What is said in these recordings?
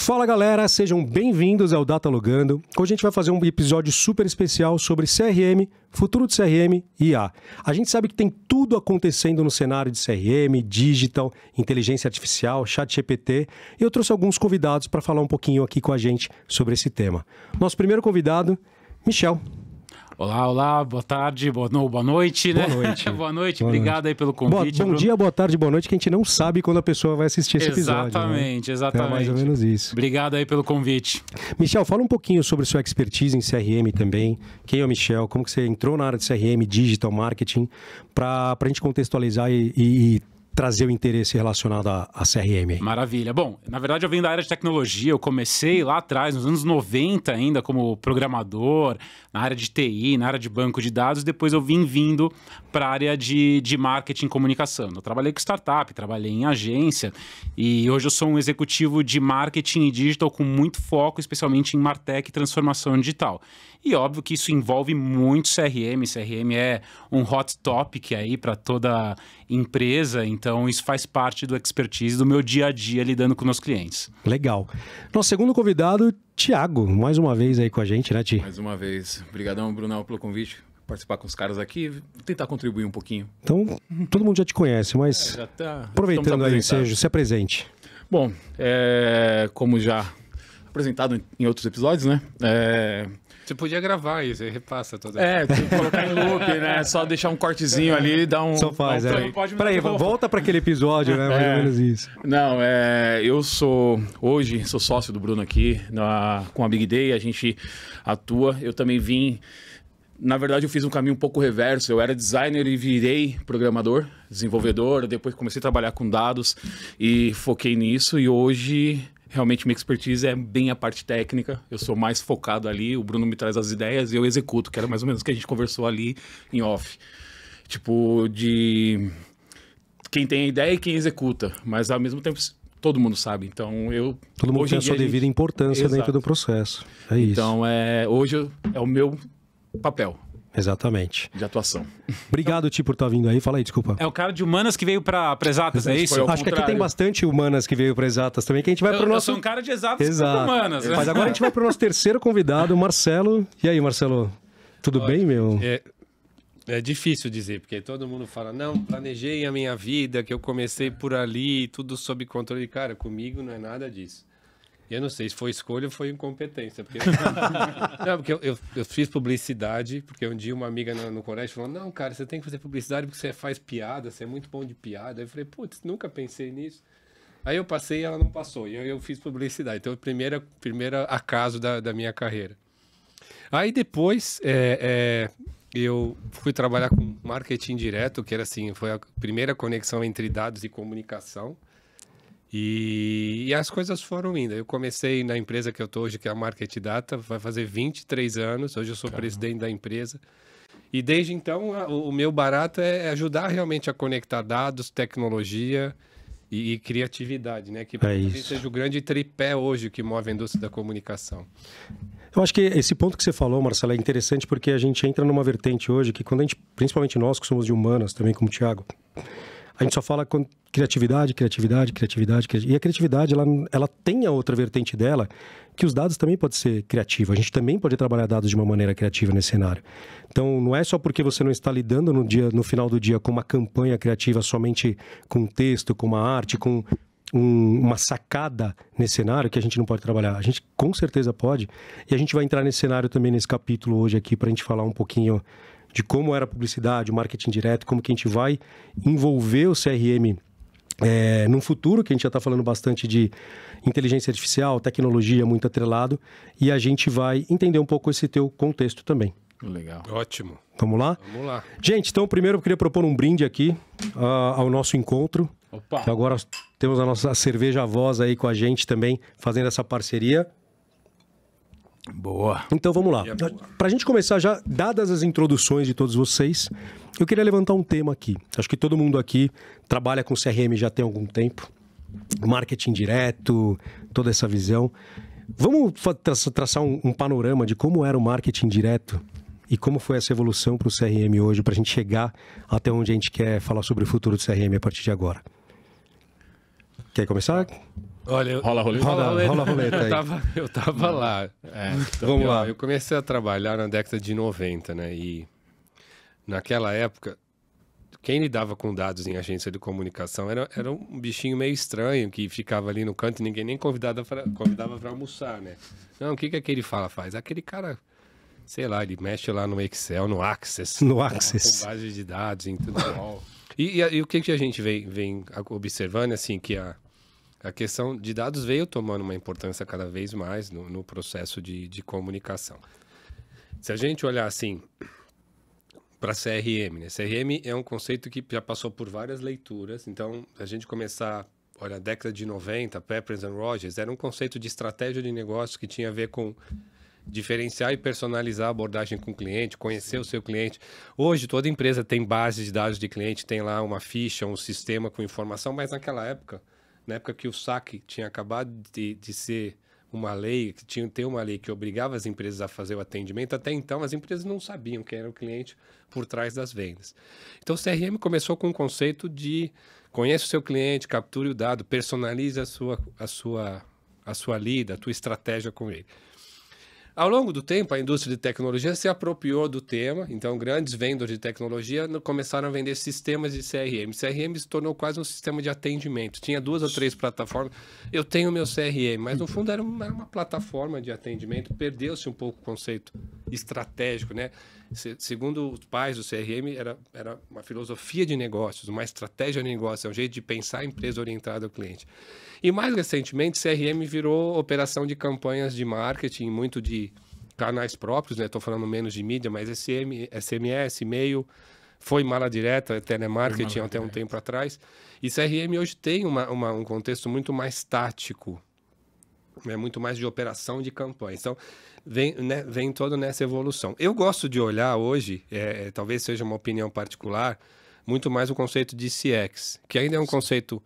Fala galera, sejam bem-vindos ao Datalogando. Hoje a gente vai fazer um episódio super especial sobre CRM, futuro de CRM e IA. A gente sabe que tem tudo acontecendo no cenário de CRM, digital, inteligência artificial, ChatGPT, e eu trouxe alguns convidados para falar um pouquinho aqui com a gente sobre esse tema. Nosso primeiro convidado, Michel. Olá, boa tarde, boa noite, né? Boa noite. Boa noite, obrigado aí pelo convite. Bom dia, boa tarde, boa noite, que a gente não sabe quando a pessoa vai assistir esse episódio. Exatamente, né? exatamente. É mais ou menos isso. Obrigado aí pelo convite. Michel, fala um pouquinho sobre sua expertise em CRM também. Quem é o Michel? Como que você entrou na área de CRM, digital marketing, para a gente contextualizar e trazer o interesse relacionado a CRM. Maravilha. Bom, na verdade eu venho da área de tecnologia, eu comecei lá atrás, nos anos 90 ainda, como programador, na área de TI, na área de banco de dados, depois eu vim vindo para a área de marketing e comunicação. Eu trabalhei com startup, trabalhei em agência e hoje eu sou um executivo de marketing e digital com muito foco, especialmente em Martech e transformação digital. E óbvio que isso envolve muito CRM. CRM é um hot topic aí para toda empresa, então isso faz parte do expertise do meu dia a dia lidando com meus clientes. Legal. Nosso segundo convidado, Thiago, mais uma vez aí com a gente, né, Ti? Mais uma vez. Obrigadão, Brunão, pelo convite. Participar com os caras aqui, tentar contribuir um pouquinho. Então, todo mundo já te conhece, mas aproveitando aí o ensejo, se apresente. Bom, como já apresentado em outros episódios, né? Você podia gravar isso, aí repassa toda. Colocar em loop, né? Só deixar um cortezinho ali e dar um... Só faz, Peraí, volta para aquele episódio, né? Mais ou menos isso. Não, eu sou sócio do Bruno aqui com a Big Day, a gente atua. Eu também vim... Na verdade, eu fiz um caminho um pouco reverso. Eu era designer e virei programador, desenvolvedor. Depois comecei a trabalhar com dados e foquei nisso. E hoje... Realmente, minha expertise é bem a parte técnica. Eu sou mais focado ali. O Bruno me traz as ideias e eu executo, que era mais ou menos o que a gente conversou ali em off. Tipo, de quem tem a ideia e quem executa. Mas, ao mesmo tempo, todo mundo sabe. Então, todo mundo tem a sua devida importância dentro do processo. É isso. Então, hoje é o meu papel. Exatamente. De atuação. Obrigado, Ti, por estar vindo aí. Fala aí, desculpa. É o cara de humanas que veio para exatas, é isso? Acho que aqui tem bastante humanas que veio para exatas também, que a gente vai para o nosso... Eu sou um cara de exatas para humanas. Mas agora a gente vai para o nosso terceiro convidado, Marcelo. E aí, Marcelo? Tudo bem, meu? É difícil dizer, porque todo mundo fala, não, planejei a minha vida, que eu comecei por ali, tudo sob controle. Cara, comigo não é nada disso. Eu não sei se foi escolha ou foi incompetência. Porque... não, porque eu fiz publicidade, porque um dia uma amiga no colégio falou, não, cara, você tem que fazer publicidade porque você faz piada, você é muito bom de piada. Aí eu falei, putz, nunca pensei nisso. Aí eu passei e ela não passou. E aí eu fiz publicidade. Então, o primeiro acaso da minha carreira. Aí depois, eu fui trabalhar com marketing direto, que era assim, foi a primeira conexão entre dados e comunicação. E as coisas foram indo. Eu comecei na empresa que eu estou hoje, que é a Market Data, vai fazer 23 anos. Hoje eu sou presidente da empresa. E desde então, o meu barato é ajudar realmente a conectar dados, tecnologia e criatividade, né? Que seja o grande tripé hoje que move a indústria da comunicação. Eu acho que esse ponto que você falou, Marcelo, é interessante porque a gente entra numa vertente hoje que quando a gente, principalmente nós que somos de humanas, também como o Thiago, a gente só fala com criatividade. E a criatividade, ela tem a outra vertente dela, que os dados também podem ser criativos. A gente também pode trabalhar dados de uma maneira criativa nesse cenário. Então, não é só porque você não está lidando no final do dia com uma campanha criativa somente com texto, com uma arte, com uma sacada nesse cenário que a gente não pode trabalhar. A gente com certeza pode. E a gente vai entrar nesse cenário também nesse capítulo hoje aqui para a gente falar um pouquinho de como era a publicidade, o marketing direto, como que a gente vai envolver o CRM num futuro, que a gente já está falando bastante de inteligência artificial, tecnologia muito atrelado, e a gente vai entender um pouco esse teu contexto também. Legal. Ótimo. Vamos lá? Vamos lá. Gente, então primeiro eu queria propor um brinde aqui ao nosso encontro. Opa! Que agora temos a nossa cerveja Voz aí com a gente também, fazendo essa parceria. Boa. Então vamos lá. Para a gente começar já, dadas as introduções de todos vocês, eu queria levantar um tema aqui. Acho que todo mundo aqui trabalha com CRM já tem algum tempo. Marketing direto, toda essa visão. Vamos traçar um panorama de como era o marketing direto e como foi essa evolução para o CRM hoje, para a gente chegar até onde a gente quer falar sobre o futuro do CRM a partir de agora. Quer começar? Olha, Rola a roleta? Rola a roleta aí. Eu tava lá. Vamos lá. Eu comecei a trabalhar na década de 90, né? E naquela época, quem lidava com dados em agência de comunicação era um bichinho meio estranho que ficava ali no canto e ninguém nem convidava para almoçar, né? Não, o que aquele faz? Aquele cara, sei lá, ele mexe lá no Excel, no Access. No Access. Com base de dados e tudo. E o que a gente vem observando, assim, que a questão de dados veio tomando uma importância cada vez mais no processo de comunicação. Se a gente olhar assim para CRM, né? CRM é um conceito que já passou por várias leituras. Então, a gente começar, olha, a década de 90, Peppers and Rogers, era um conceito de estratégia de negócio que tinha a ver com diferenciar e personalizar a abordagem com o cliente, conhecer o seu cliente. Hoje, toda empresa tem base de dados de cliente, tem lá uma ficha, um sistema com informação, mas naquela época, na época que o SAC tinha acabado de ser uma lei, que tinha ter uma lei que obrigava as empresas a fazer o atendimento, até então as empresas não sabiam quem era o cliente por trás das vendas. Então o CRM começou com o conceito de conheça o seu cliente, capture o dado, personalize a sua lida, a tua estratégia com ele. Ao longo do tempo, a indústria de tecnologia se apropriou do tema, então grandes vendedores de tecnologia começaram a vender sistemas de CRM. CRM se tornou quase um sistema de atendimento. Tinha 2 ou 3 plataformas. Eu tenho meu CRM, mas no fundo era uma plataforma de atendimento. Perdeu-se um pouco o conceito estratégico, né? Segundo os pais do CRM, era uma filosofia de negócios, uma estratégia de negócio, é um jeito de pensar a empresa orientada ao cliente. E mais recentemente, CRM virou operação de campanhas de marketing, muito de canais próprios, né? Estou falando menos de mídia, mas SMS, e-mail, foi mala direta, telemarketing até um tempo atrás. E CRM hoje tem um contexto muito mais tático, né? Muito mais de operação de campanha. Então, vem toda nessa evolução. Eu gosto de olhar hoje, talvez seja uma opinião particular, muito mais o conceito de CX, que ainda é um conceito...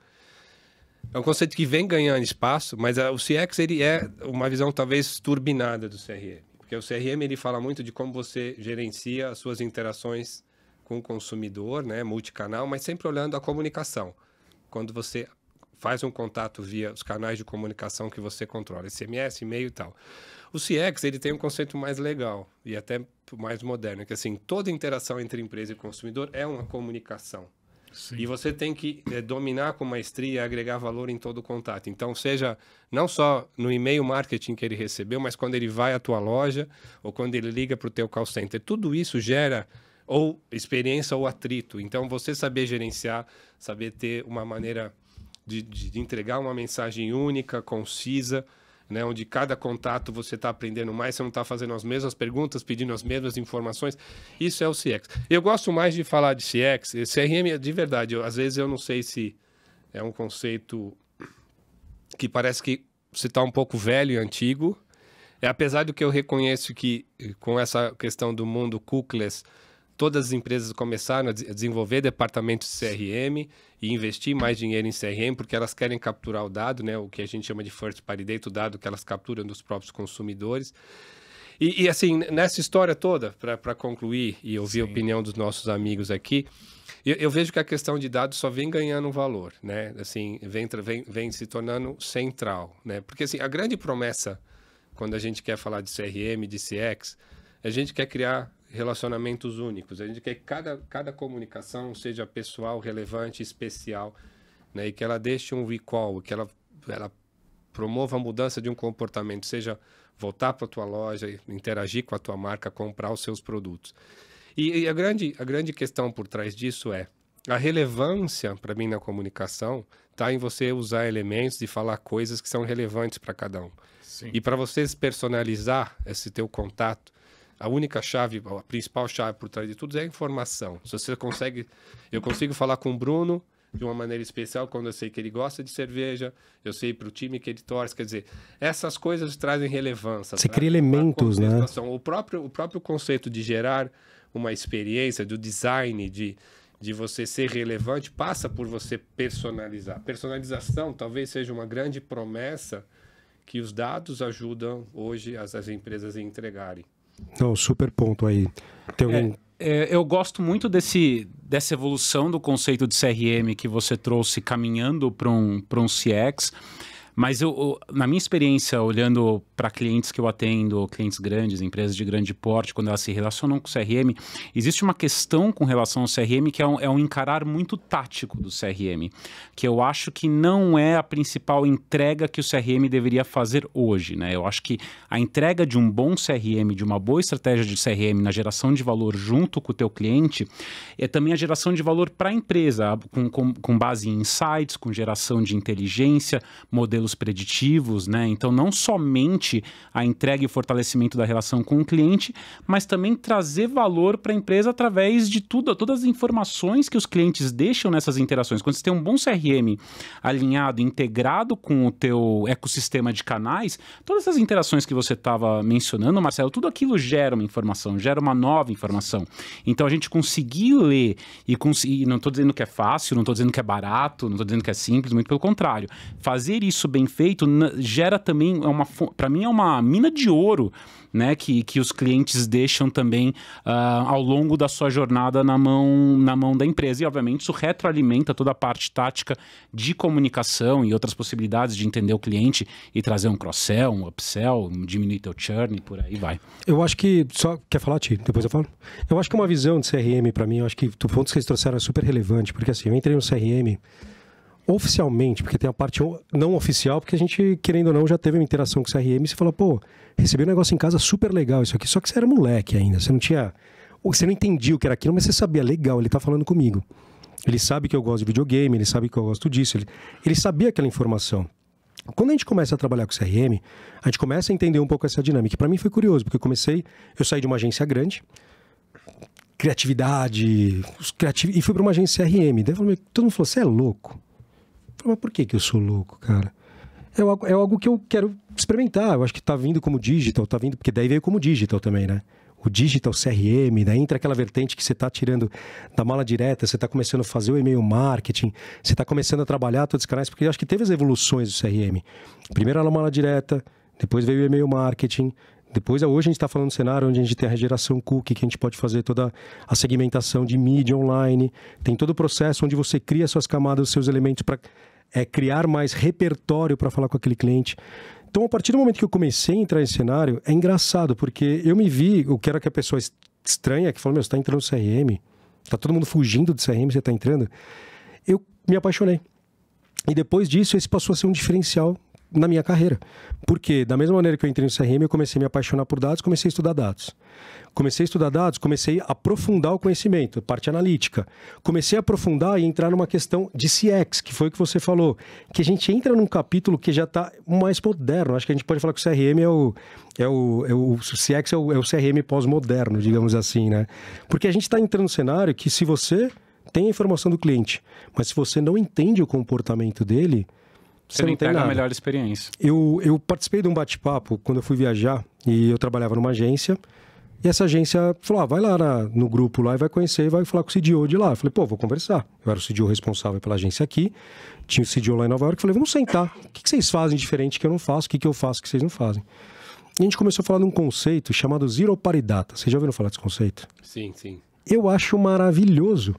É um conceito que vem ganhando espaço, mas o CX ele é uma visão talvez turbinada do CRM. Porque o CRM ele fala muito de como você gerencia as suas interações com o consumidor, né, multicanal, mas sempre olhando a comunicação. Quando você faz um contato via os canais de comunicação que você controla, SMS, e-mail e tal. O CX ele tem um conceito mais legal e até mais moderno, que assim, toda interação entre empresa e consumidor é uma comunicação. Sim. E você tem que dominar com maestria e agregar valor em todo o contato. Então, seja não só no e-mail marketing que ele recebeu, mas quando ele vai à tua loja ou quando ele liga para o teu call center. Tudo isso gera ou experiência ou atrito. Então, você saber gerenciar, saber ter uma maneira de entregar uma mensagem única, concisa, né, onde cada contato você está aprendendo mais, você não está fazendo as mesmas perguntas, pedindo as mesmas informações. Isso é o CX. Eu gosto mais de falar de CX. CRM, de verdade, às vezes eu não sei se é um conceito que parece que você está um pouco velho e antigo. Apesar do que eu reconheço que com essa questão do mundo cookieless, todas as empresas começaram a desenvolver departamentos de CRM e investir mais dinheiro em CRM, porque elas querem capturar o dado, né? O que a gente chama de first party data, o dado que elas capturam dos próprios consumidores. E assim, nessa história toda, para concluir e ouvir a opinião dos nossos amigos aqui, eu vejo que a questão de dados só vem ganhando valor, né? Assim, vem se tornando central, né? Porque assim, a grande promessa, quando a gente quer falar de CRM, de CX, a gente quer criar relacionamentos únicos. A gente quer que cada comunicação seja pessoal, relevante, especial, né? E que ela deixe um recall, que ela promova a mudança de um comportamento, seja voltar para a tua loja, interagir com a tua marca, comprar os seus produtos. E a grande questão por trás disso é a relevância, para mim, na comunicação, está em você usar elementos e falar coisas que são relevantes para cada um. Sim. E para você personalizar esse teu contato, a única chave, a principal chave por trás de tudo é a informação. Se você eu consigo falar com o Bruno de uma maneira especial quando eu sei que ele gosta de cerveja, eu sei para o time que ele torce, quer dizer, essas coisas trazem relevância. Você cria elementos, né? O próprio conceito de gerar uma experiência, do design, de você ser relevante, passa por você personalizar. Personalização talvez seja uma grande promessa que os dados ajudam hoje as empresas a entregarem. Não, super ponto aí. Tem algum... Eu gosto muito dessa evolução do conceito de CRM que você trouxe caminhando para um CX, Mas na minha experiência, olhando para clientes que eu atendo, clientes grandes, empresas de grande porte, quando elas se relacionam com o CRM, existe uma questão com relação ao CRM que é um encarar muito tático do CRM, que eu acho que não é a principal entrega que o CRM deveria fazer hoje, né? Eu acho que a entrega de um bom CRM, de uma boa estratégia de CRM na geração de valor junto com o teu cliente, é também a geração de valor para a empresa, com base em insights, com geração de inteligência, modelos preditivos, né? Então, não somente a entrega e fortalecimento da relação com o cliente, mas também trazer valor para a empresa através de todas as informações que os clientes deixam nessas interações. Quando você tem um bom CRM alinhado, integrado com o teu ecossistema de canais, todas essas interações que você estava mencionando, Marcelo, tudo aquilo gera uma informação, gera uma nova informação. Então, a gente conseguir ler e não estou dizendo que é fácil, não estou dizendo que é barato, não estou dizendo que é simples, muito pelo contrário. Fazer isso bem feito gera também, para mim, é uma mina de ouro, né, que os clientes deixam também ao longo da sua jornada na mão da empresa. E, obviamente, isso retroalimenta toda a parte tática de comunicação e outras possibilidades de entender o cliente e trazer um cross-sell, um upsell, diminuir teu churn e por aí vai. Eu acho que... Só quer falar, Ti? Depois eu falo. Eu acho que uma visão de CRM, para mim, eu acho que o ponto que vocês trouxeram é super relevante, porque assim, eu entrei no CRM oficialmente, porque tem a parte não oficial, porque a gente, querendo ou não, já teve uma interação com o CRM e você fala, pô, recebi um negócio em casa super legal isso aqui, só que você era moleque ainda, você não entendia o que era aquilo, mas você sabia, legal, ele tá falando comigo. Ele sabe que eu gosto de videogame, ele sabe que eu gosto disso, ele sabia aquela informação. Quando a gente começa a trabalhar com CRM, a gente começa a entender um pouco essa dinâmica. Para mim foi curioso, porque eu saí de uma agência grande, criatividade, e fui para uma agência CRM. Daí todo mundo falou, você é louco? Eu falei, mas por que eu sou louco, cara? É algo que eu quero experimentar. Eu acho que tá vindo como digital, porque daí veio como digital também, né? O digital CRM, daí entra aquela vertente que você está tirando da mala direta, você está começando a fazer o e-mail marketing, você está começando a trabalhar todos os canais, porque eu acho que teve as evoluções do CRM. Primeiro era a mala direta, depois veio o e-mail marketing, depois hoje a gente está falando de um cenário onde a gente tem a geração cookie, que a gente pode fazer toda a segmentação de mídia online, tem todo o processo onde você cria suas camadas, seus elementos para criar mais repertório para falar com aquele cliente. Então, a partir do momento que eu comecei a entrar nesse cenário, é engraçado, porque eu me vi, eu quero que a pessoa estranha, que falou, você está entrando no CRM, está todo mundo fugindo do CRM, você está entrando. Eu me apaixonei. E depois disso, esse passou a ser um diferencial na minha carreira. Porque, da mesma maneira que eu entrei no CRM, eu comecei a me apaixonar por dados, comecei a estudar dados. Comecei a estudar dados, comecei a aprofundar o conhecimento, parte analítica. Comecei a aprofundar e entrar numa questão de CX, que foi o que você falou. Que a gente entra num capítulo que já está mais moderno. Acho que a gente pode falar que o CRM o CX é o CRM pós-moderno, digamos assim, né? Porque a gente está entrando num cenário que se você tem a informação do cliente, mas se você não entende o comportamento dele, você não tem a melhor experiência. Eu participei de um bate-papo quando eu fui viajar e eu trabalhava numa agência. E essa agência falou, vai lá no grupo lá e vai conhecer e vai falar com o CDO de lá. Eu falei, vou conversar. Eu era o CDO responsável pela agência aqui, tinha o CDO lá em Nova York. Eu falei, vamos sentar. O que vocês fazem diferente que eu não faço? O que eu faço que vocês não fazem? E a gente começou a falar de um conceito chamado Zero Party Data. Vocês já ouviram falar desse conceito? Sim, sim. Eu acho maravilhoso.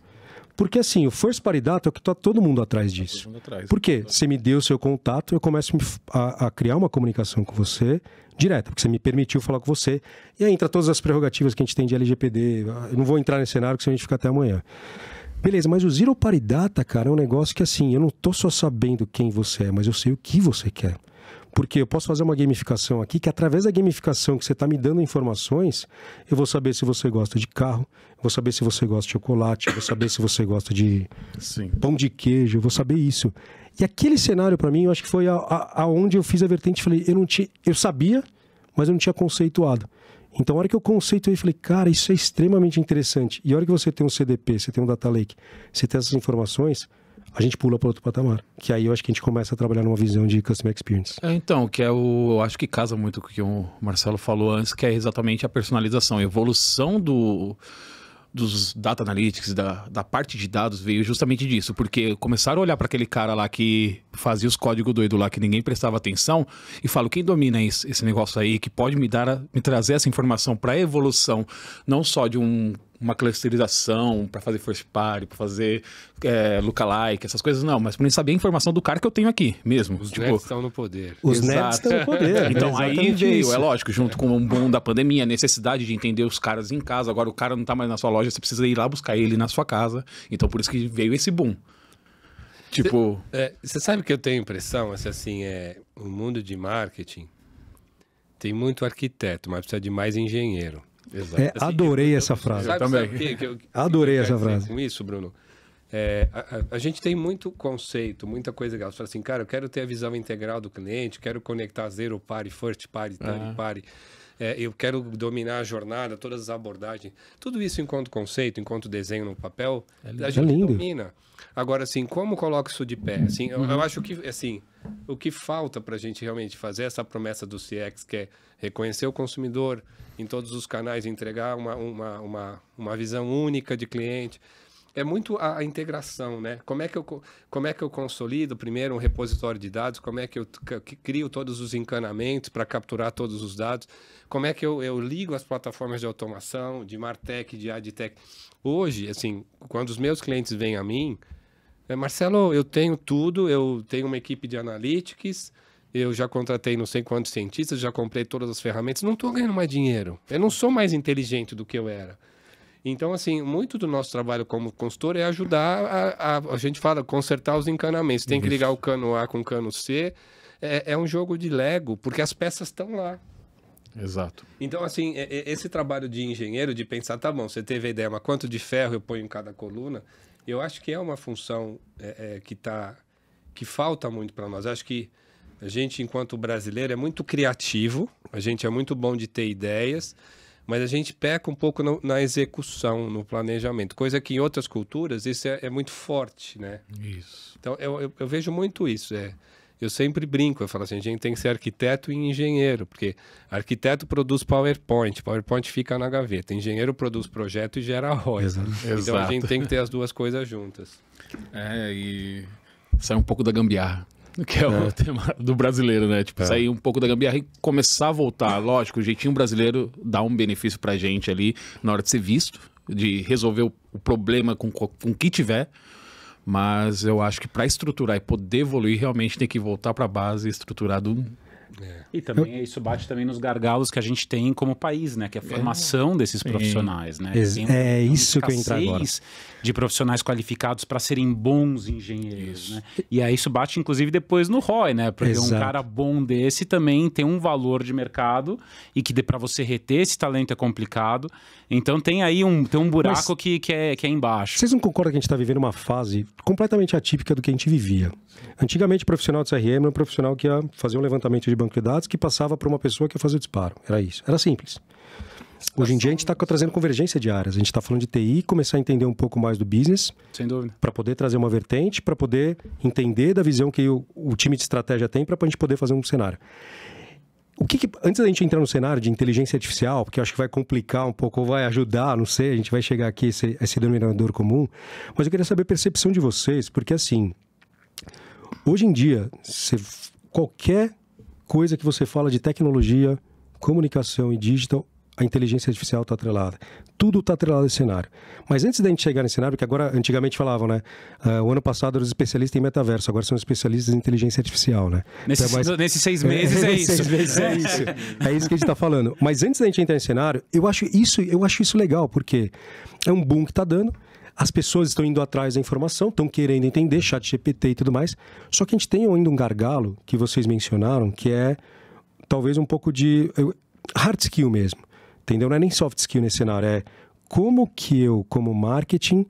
Porque assim, o First Party Data é o que está todo mundo atrás disso. Por quê? Você me deu o seu contato, eu começo a criar uma comunicação com você direta, porque você me permitiu falar com você. E aí entra todas as prerrogativas que a gente tem de LGPD. Eu não vou entrar nesse cenário, que senão a gente fica até amanhã. Beleza, mas o Zero Party Data, cara, é um negócio que assim, eu não tô só sabendo quem você é, mas eu sei o que você quer. Porque eu posso fazer uma gamificação aqui, que através da gamificação que você está me dando informações, eu vou saber se você gosta de carro, eu vou saber se você gosta de chocolate, eu vou saber se você gosta de pão de queijo, eu vou saber isso. E aquele cenário, para mim, eu acho que foi aonde eu fiz a vertente, falei, eu sabia, mas eu não tinha conceituado. Então, a hora que eu conceituei, falei, cara, isso é extremamente interessante. E a hora que você tem um CDP, você tem um Data Lake, você tem essas informações, a gente pula para outro patamar. Que aí eu acho que a gente começa a trabalhar numa visão de Customer Experience. Então, eu acho que casa muito com o que o Marcelo falou antes, que é exatamente a personalização. A evolução dos Data Analytics, da parte de dados, veio justamente disso. Porque começaram a olhar para aquele cara lá que fazia os códigos doidos lá, que ninguém prestava atenção, e falo, quem domina esse negócio aí, que pode me trazer essa informação para a evolução, não só de um uma clusterização para fazer first party, para fazer lookalike, essas coisas não, mas para mim saber a informação do cara que eu tenho aqui mesmo. Os nerds estão no poder. Os nerds estão no poder. Então aí veio, isso. é lógico, junto com o boom da pandemia, a necessidade de entender os caras em casa. Agora o cara não tá mais na sua loja, você precisa ir lá buscar ele na sua casa. Então por isso que veio esse boom. Tipo... Você sabe que eu tenho a impressão, assim, o mundo de marketing tem muito arquiteto, mas precisa de mais engenheiro. Exato. Adorei essa frase. Sabe, também. Adorei que eu essa quero dizer frase. com isso, Bruno? A gente tem muito conceito, muita coisa legal. Você fala assim, cara, eu quero ter a visão integral do cliente, quero conectar zero party, first party, third party. Eu quero dominar a jornada, todas as abordagens. Tudo isso enquanto conceito, enquanto desenho no papel, a gente domina. Agora, assim, como coloca isso de pé? Assim, eu acho que, assim, o que falta para a gente realmente fazer essa promessa do CX, que é reconhecer o consumidor em todos os canais, entregar uma visão única de cliente, é muito a integração, né? Como é que eu consolido primeiro um repositório de dados? Como é que eu crio todos os encanamentos para capturar todos os dados? Como é que eu ligo as plataformas de automação, de MarTech, de AdTech? Hoje, assim, quando os meus clientes vêm a mim, Marcelo, eu tenho tudo, eu tenho uma equipe de analytics, eu já contratei não sei quantos cientistas, já comprei todas as ferramentas, não estou ganhando mais dinheiro. Eu não sou mais inteligente do que eu era. Então, assim, muito do nosso trabalho como consultor é ajudar a gente fala, consertar os encanamentos. Tem que ligar o cano A com o cano C. É um jogo de Lego, porque as peças estão lá. Exato. Então, assim, esse trabalho de engenheiro, de pensar, tá bom, você teve a ideia, mas quanto de ferro eu ponho em cada coluna, eu acho que é uma função que falta muito para nós. Acho que a gente, enquanto brasileiro, é muito criativo, a gente é muito bom de ter ideias, mas a gente peca um pouco na execução, no planejamento, coisa que em outras culturas isso é muito forte, né? Isso. Então, eu vejo muito isso. Eu sempre brinco, eu falo assim, a gente tem que ser arquiteto e engenheiro, porque arquiteto produz PowerPoint fica na gaveta, engenheiro produz projeto e gera ROI. Então a gente tem que ter as duas coisas juntas. E sai um pouco da gambiarra, que é o tema do brasileiro, né? Tipo, sair um pouco da gambiarra e começar a voltar. Lógico, o jeitinho brasileiro dá um benefício pra gente ali na hora de ser visto, de resolver o problema com o que tiver. Mas eu acho que para estruturar e poder evoluir, realmente tem que voltar para a base estruturado. E também isso bate também nos gargalos que a gente tem como país, né? Que é a formação desses profissionais, né? É isso que eu entro agora. De profissionais qualificados para serem bons engenheiros, né? E aí isso bate, inclusive, depois no ROI, né? Porque um cara bom desse também tem um valor de mercado e que para você reter esse talento é complicado. Então tem aí um buraco que é embaixo. Vocês não concordam que a gente está vivendo uma fase completamente atípica do que a gente vivia? Antigamente, o profissional de CRM era um profissional que ia fazer um levantamento de banco de dados que passava para uma pessoa que ia fazer o disparo. Era isso. Era simples. Hoje em dia a gente está trazendo convergência de áreas. A gente está falando de TI, começar a entender um pouco mais do business. Sem dúvida. Para poder trazer uma vertente, para poder entender da visão que o time de estratégia tem para a gente poder fazer um cenário. Antes da gente entrar no cenário de inteligência artificial, porque eu acho que vai complicar um pouco, ou vai ajudar, não sei, a gente vai chegar aqui a esse denominador comum, mas eu queria saber a percepção de vocês, porque assim, hoje em dia, qualquer coisa que você fala de tecnologia, comunicação e digital, a inteligência artificial está atrelada. Tudo está atrelado a esse cenário. Mas antes da gente chegar nesse cenário, que agora, antigamente falavam, né? O ano passado eram os especialistas em metaverso, agora são especialistas em inteligência artificial, né? Nesses 6 meses é isso. 6 meses é isso. É isso que a gente está falando. Mas antes da gente entrar nesse cenário, eu acho isso legal, porque é um boom que está dando. As pessoas estão indo atrás da informação, estão querendo entender, chat GPT e tudo mais. Só que a gente tem ainda um gargalo, que vocês mencionaram, que é talvez um pouco de hard skill mesmo. Entendeu? Não é nem soft skill nesse cenário, é como que eu, como marketing,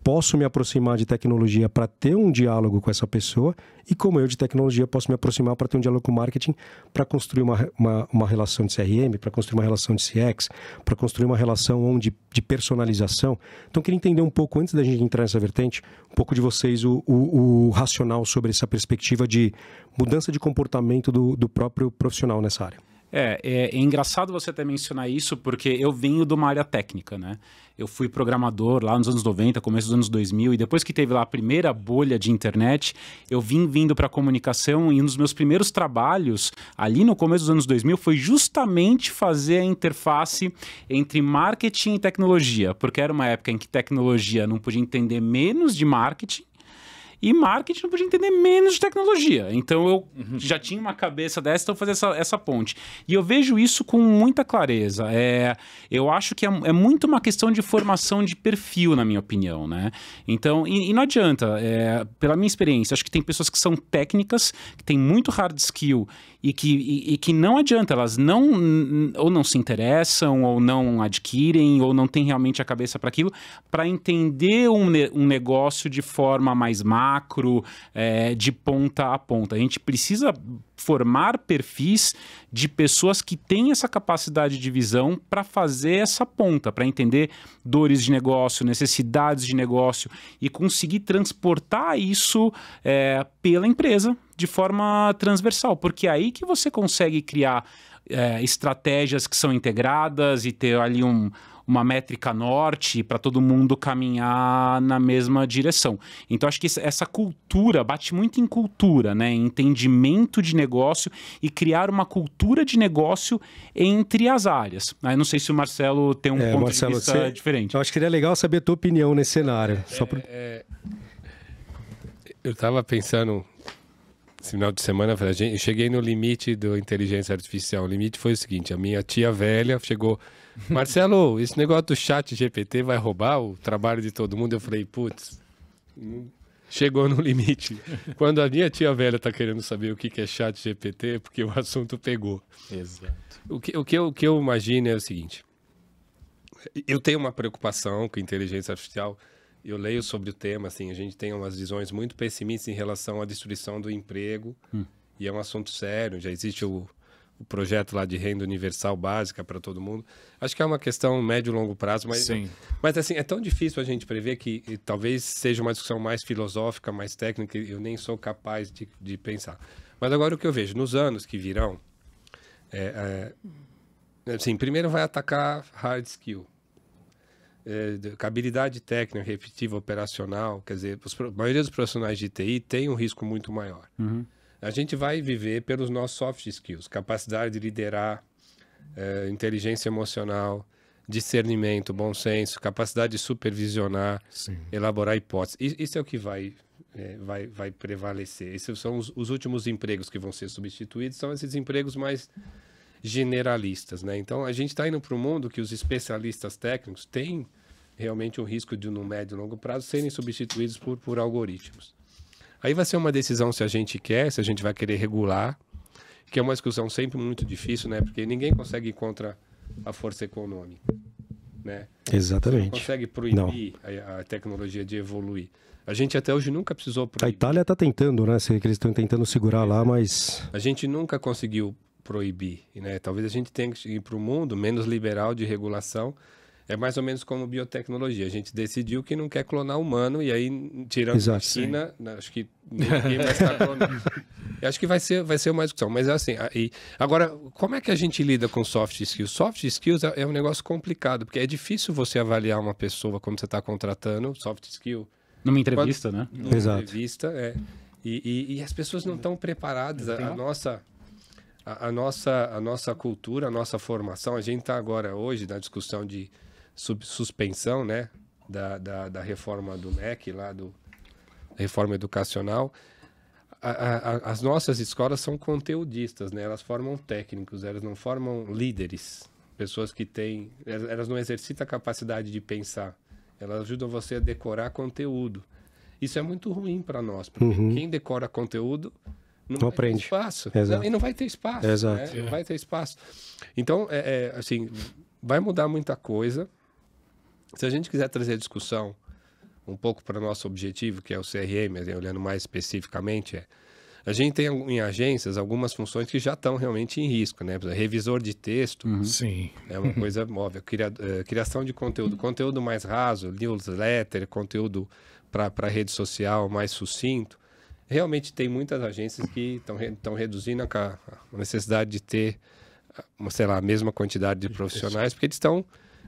posso me aproximar de tecnologia para ter um diálogo com essa pessoa e como eu de tecnologia posso me aproximar para ter um diálogo com marketing para construir uma relação de CRM, para construir uma relação de CX, para construir uma relação de personalização. Então, eu queria entender um pouco, antes da gente entrar nessa vertente, um pouco de vocês, o racional sobre essa perspectiva de mudança de comportamento do próprio profissional nessa área. É engraçado você até mencionar isso, porque eu venho de uma área técnica, né? Eu fui programador lá nos anos 90, começo dos anos 2000, e depois que teve lá a primeira bolha de internet, eu vim vindo para a comunicação, e um dos meus primeiros trabalhos, ali no começo dos anos 2000, foi justamente fazer a interface entre marketing e tecnologia, porque era uma época em que tecnologia não podia entender menos de marketing, e marketing não podia entender menos de tecnologia. Então eu já tinha uma cabeça dessa, então eu fazia essa ponte. E eu vejo isso com muita clareza. Eu acho que é muito uma questão de formação de perfil, na minha opinião, né? Então, e não adianta, pela minha experiência, acho que tem pessoas que são técnicas, que têm muito hard skill e que não adianta, elas ou não se interessam, ou não adquirem, ou não têm realmente a cabeça para aquilo, para entender um negócio de forma mais macro, de ponta a ponta. A gente precisa formar perfis de pessoas que têm essa capacidade de visão para fazer essa ponta, para entender dores de negócio, necessidades de negócio e conseguir transportar isso pela empresa de forma transversal, porque é aí que você consegue criar estratégias que são integradas e ter ali uma métrica norte para todo mundo caminhar na mesma direção. Então, acho que essa cultura bate muito em cultura, né? Entendimento de negócio e criar uma cultura de negócio entre as áreas. Eu não sei se o Marcelo tem um ponto de vista diferente. Eu acho que seria legal saber a tua opinião nesse cenário. Eu estava pensando, esse final de semana, eu cheguei no limite da inteligência artificial. O limite foi o seguinte, a minha tia velha chegou... Marcelo, esse negócio do chat GPT vai roubar o trabalho de todo mundo? Eu falei, putz, chegou no limite. Quando a minha tia velha está querendo saber o que é chat GPT, é porque o assunto pegou. Exato. O que eu imagino é o seguinte, eu tenho uma preocupação com inteligência artificial, eu leio sobre o tema, assim, a gente tem umas visões muito pessimistas em relação à destruição do emprego, e é um assunto sério, já existe o projeto lá de renda universal básica para todo mundo. Acho que é uma questão médio e longo prazo, mas assim, é tão difícil a gente prever que talvez seja uma discussão mais filosófica, mais técnica, eu nem sou capaz de pensar. Mas agora o que eu vejo, nos anos que virão, assim, primeiro vai atacar hard skill, habilidade técnica, repetitiva, operacional, quer dizer, a maioria dos profissionais de TI tem um risco muito maior. A gente vai viver pelos nossos soft skills, capacidade de liderar, inteligência emocional, discernimento, bom senso, capacidade de supervisionar, elaborar hipóteses. Isso é o que vai prevalecer. Esses são os últimos empregos que vão ser substituídos, são esses empregos mais generalistas, né? Então, a gente está indo para um mundo que os especialistas técnicos têm realmente um risco de, no médio e longo prazo, serem substituídos por algoritmos. Aí vai ser uma decisão se a gente quer, se a gente vai querer regular, que é uma discussão sempre muito difícil, né? Porque ninguém consegue ir contra a força econômica, né? Exatamente. Você não consegue proibir a tecnologia de evoluir. A gente até hoje nunca precisou proibir. A Itália está tentando, né? Sei que eles estão tentando segurar lá, mas... A gente nunca conseguiu proibir, né? Talvez a gente tenha que ir para um mundo menos liberal de regulação. É mais ou menos como biotecnologia. A gente decidiu que não quer clonar humano e aí, tirando a China, acho que ninguém vai estar clonando. Eu acho que vai ser uma discussão. Mas é assim, agora, como é que a gente lida com soft skills? Soft skills é um negócio complicado, porque é difícil você avaliar uma pessoa quando você está contratando soft skill. Numa entrevista, né? Numa entrevista, E as pessoas não estão preparadas. A nossa cultura, a nossa formação, a gente está agora, hoje, na discussão de suspensão, né, da reforma do MEC, lá da reforma educacional. As nossas escolas são conteudistas, né? Elas formam técnicos, elas não formam líderes, pessoas que têm, elas não exercitam a capacidade de pensar, elas ajudam você a decorar conteúdo. Isso é muito ruim para nós, porque quem decora conteúdo não aprende. Ter espaço. E não vai ter espaço. Exato. Né? Não vai ter espaço. Então, assim, vai mudar muita coisa. Se a gente quiser trazer a discussão um pouco para o nosso objetivo, que é o CRM, olhando mais especificamente, a gente tem em agências algumas funções que já estão realmente em risco, né? Por exemplo, revisor de texto é uma coisa móvel. Criação de conteúdo mais raso, newsletter, conteúdo para rede social mais sucinto. Realmente tem muitas agências que estão reduzindo a necessidade de ter sei lá, a mesma quantidade de profissionais, porque eles estão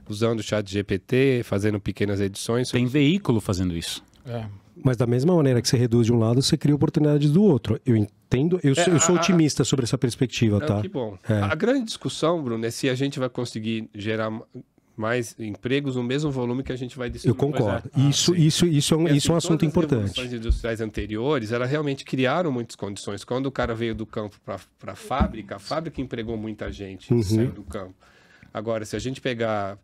usando o chat GPT, fazendo pequenas edições. Tem veículo fazendo isso. Mas da mesma maneira que você reduz de um lado, você cria oportunidades do outro. Eu entendo, eu sou otimista sobre essa perspectiva, tá? Que bom. A grande discussão, Bruno, é se a gente vai conseguir gerar mais empregos no mesmo volume que a gente vai distribuir. Eu concordo. Isso é um assunto importante. As revoluções industriais anteriores, elas realmente criaram muitas condições. Quando o cara veio do campo para a fábrica empregou muita gente que saiu do campo. Agora, se a gente pegar